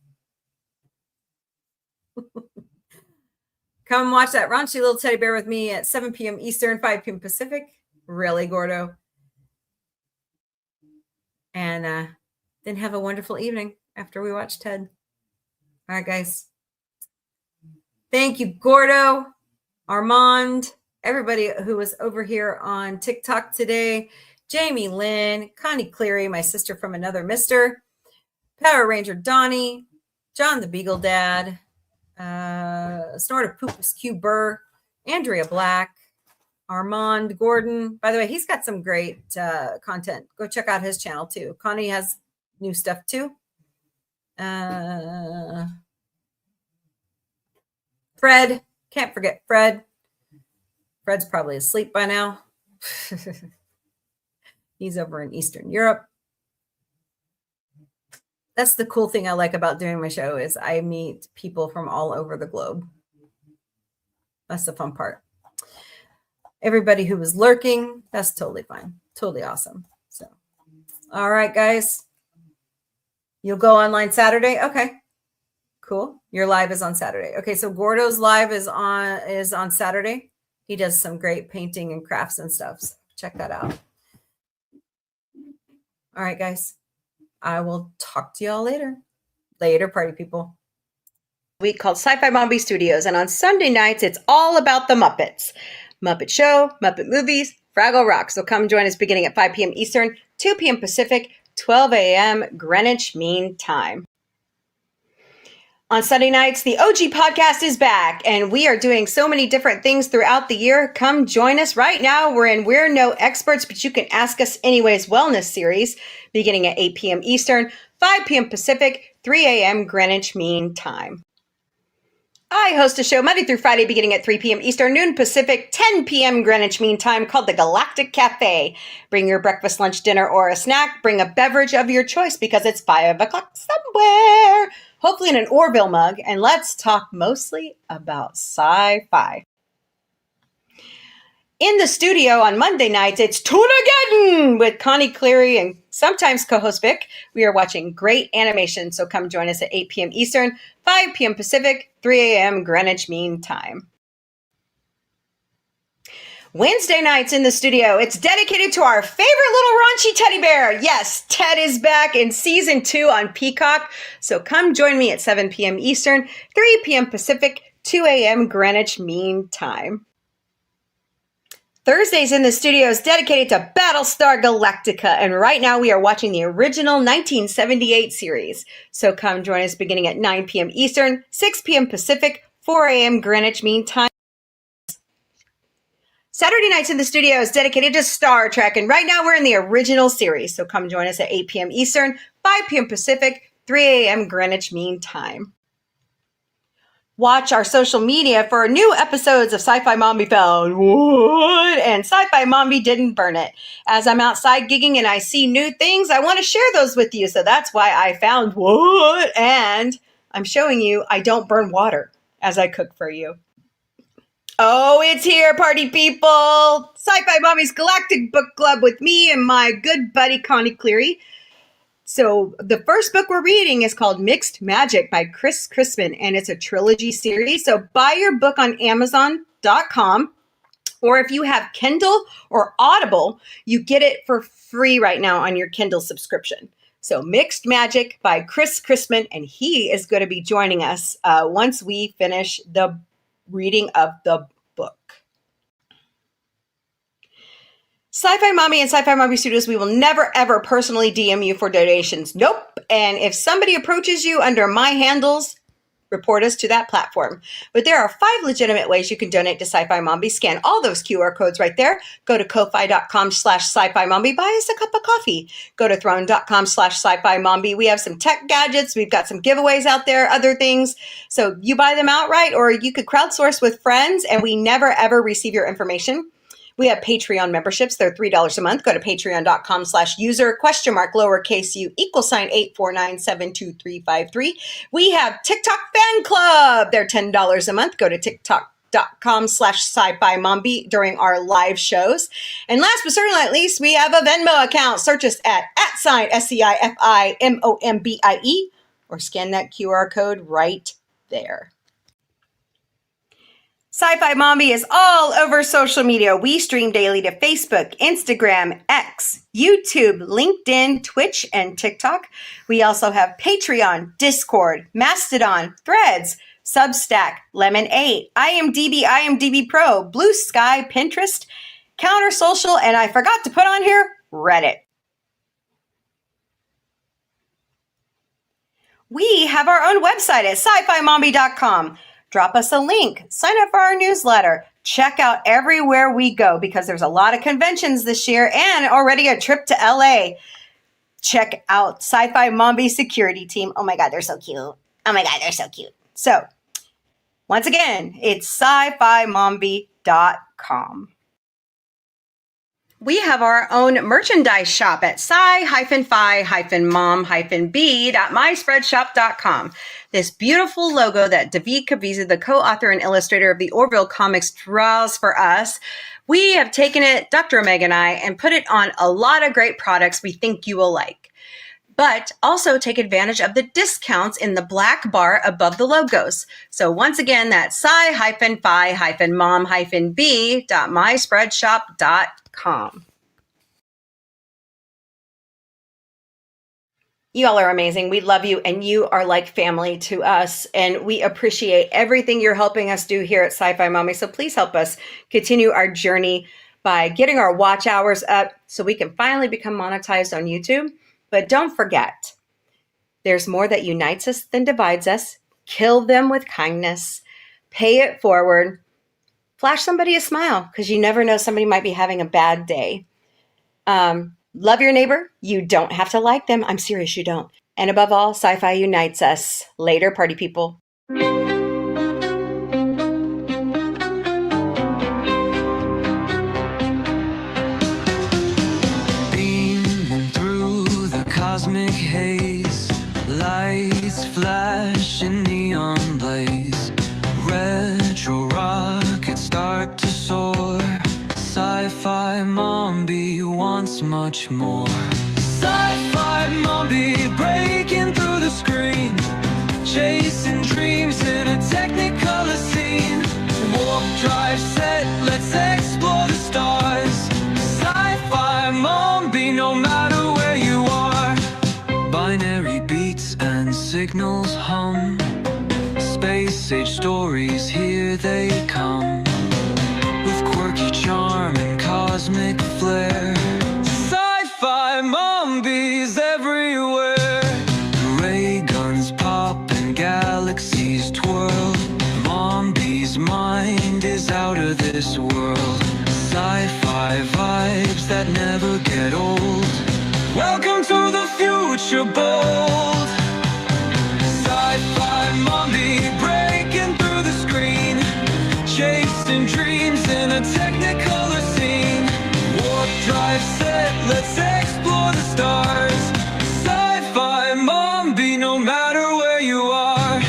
Come watch that raunchy little teddy bear with me at 7 p.m. Eastern, 5 p.m. Pacific. Really, Gordo? And then have a wonderful evening after we watch Ted. All right, guys. Thank you, Gordo, Armand, everybody who was over here on TikTok today. Jamie Lynn, Connie Cleary, my sister from another mister, Power Ranger Donnie, John the Beagle Dad, Snort of Poopus Q Burr, Andrea Black, Armand Gordon. By the way, he's got some great content. Go check out his channel too. Connie has new stuff too. Fred, can't forget Fred. Fred's probably asleep by now. He's over in Eastern Europe. That's the cool thing I like about doing my show is I meet people from all over the globe. That's the fun part. Everybody who was lurking, that's totally fine. Totally awesome. So, all right, guys. You'll go online Saturday? Okay. Cool. Your live is on Saturday. Okay, so Gordo's live is on Saturday. He does some great painting and crafts and stuff. So check that out. All right, guys. I will talk to y'all later. Later, party people. Week called Sci-Fi Mombie Studios, and on Sunday nights, it's all about the Muppets. Muppet Show, Muppet Movies, Fraggle Rock. So come join us beginning at 5 p.m. Eastern, 2 p.m. Pacific, 12 a.m. Greenwich Mean Time. On Sunday nights, the OG podcast is back, and we are doing so many different things throughout the year. Come join us right now. We're no experts, but you can ask us anyways wellness series, beginning at 8 p.m. Eastern, 5 p.m. Pacific, 3 a.m. Greenwich Mean Time. I host a show Monday through Friday beginning at 3 p.m. Eastern, noon Pacific, 10 p.m. Greenwich Mean Time called the Galactic Café. Bring your breakfast, lunch, dinner, or a snack. Bring a beverage of your choice because it's 5 o'clock somewhere, hopefully in an Orville mug, and let's talk mostly about sci-fi. In the studio on Monday nights, it's Tunageddon with Connie Cleary and sometimes co-host Vic. We are watching great animation, so come join us at 8 p.m. Eastern, 5 p.m. Pacific, 3 a.m. Greenwich Mean Time. Wednesday nights in the studio, it's dedicated to our favorite little raunchy teddy bear. Yes, Ted is back in season 2 on Peacock, so come join me at 7 p.m. Eastern, 3 p.m. Pacific, 2 a.m. Greenwich Mean Time. Thursdays in the studio is dedicated to Battlestar Galactica, and right now we are watching the original 1978 series. So come join us beginning at 9 p.m. Eastern, 6 p.m. Pacific, 4 a.m. Greenwich Mean Time. Saturday nights in the studio is dedicated to Star Trek, and right now we're in the original series. So come join us at 8 p.m. Eastern, 5 p.m. Pacific, 3 a.m. Greenwich Mean Time. Watch our social media for new episodes of Sci-Fi Mombie Found What? And Sci-Fi Mombie Didn't Burn It. As I'm outside gigging and I see new things, I want to share those with you. So that's why I found what? And I'm showing you I don't burn water as I cook for you. Oh, it's here, party people. Sci-Fi Mombie's Galactic Book Club with me and my good buddy Connie Cleary. So the first book we're reading is called Mixed Magic by Chris Crispin, and it's a trilogy series. So buy your book on Amazon.com, or if you have Kindle or Audible, you get it for free right now on your Kindle subscription. So Mixed Magic by Chris Crispin, and he is going to be joining us once we finish the reading of the book. Sci-Fi Mombie and Sci-Fi Mombie Studios, we will never, ever personally DM you for donations. Nope. And if somebody approaches you under my handles, report us to that platform. But there are 5 legitimate ways you can donate to Sci-Fi Mombie. Scan all those QR codes right there. Go to ko-fi.com/sci-fi mombie. Buy us a cup of coffee. Go to throne.com/sci-fi mombie. We have some tech gadgets. We've got some giveaways out there, other things. So you buy them outright, or you could crowdsource with friends, and we never, ever receive your information. We have Patreon memberships. They're $3 a month. Go to patreon.com/user *lowercase u =849722353. We have TikTok fan club. They're $10 a month. Go to tiktok.com/sci-fi mombie during our live shows. And last but certainly not least, we have a Venmo account. Search us at @SciFiMombie or scan that QR code right there. Sci-Fi Mombie is all over social media. We stream daily to Facebook, Instagram, X, YouTube, LinkedIn, Twitch, and TikTok. We also have Patreon, Discord, Mastodon, Threads, Substack, Lemon8, IMDb Pro, Blue Sky, Pinterest, Counter Social, and I forgot to put on here, Reddit. We have our own website at sci-fi-mombie.com. Drop us a link, sign up for our newsletter, check out everywhere we go because there's a lot of conventions this year and already a trip to LA. Check out Sci-Fi Mombie security team. Oh my God, they're so cute. So once again, it's sci-fi-mombie.com. We have our own merchandise shop at sci-fi-mom-b.myspreadshop.com. This beautiful logo that David Caviezel, the co-author and illustrator of the Orville comics, draws for us. We have taken it, Dr. Omega and I, and put it on a lot of great products we think you will like. But also take advantage of the discounts in the black bar above the logos. So once again, that's sci-fi-mom-b.myspreadshop.com. You all are amazing. We love you, and you are like family to us, and we appreciate everything you're helping us do here at Sci-Fi Mombie. So please help us continue our journey by getting our watch hours up so we can finally become monetized on YouTube. But don't forget, there's more that unites us than divides us. kill them with kindness, pay it forward, flash somebody a smile because you never know, somebody might be having a bad day. Love your neighbor. You don't have to like them. I'm serious, you don't. And above all, sci-fi unites us. Later, party people. Beaming through the cosmic haze, lights flash in neon blaze, retro rockets start to soar. Sci-fi Mombie wants much more. Sci-fi Mombie breaking through the screen, chasing dreams in a technicolor scene. Warp drive set, let's explore the stars. Sci-fi Mombie, no matter where you are. Binary beats and signals hum, space age stories, here they come, with quirky charm and cosmic flair. Sci-fi Mombies everywhere. Ray guns pop and galaxies twirl. Mombie's mind is out of this world. Sci-fi vibes that never get old. Welcome to the future bold. Sci-fi Mombie breaking through the screen, chasing dreams in a technicolor scene. Warp drive set, let's explore the stars. Sci-fi Mombie, no matter where you are.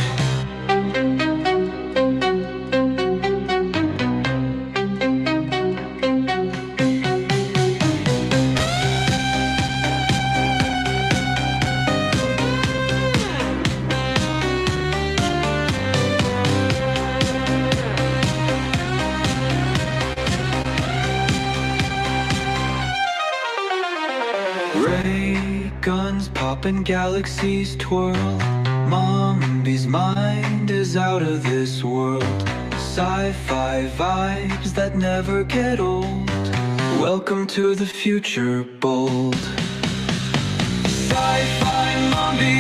Ray guns pop and galaxies twirl. Mombie's mind is out of this world. Sci-fi vibes that never get old. Welcome to the future bold. Sci-fi Mombie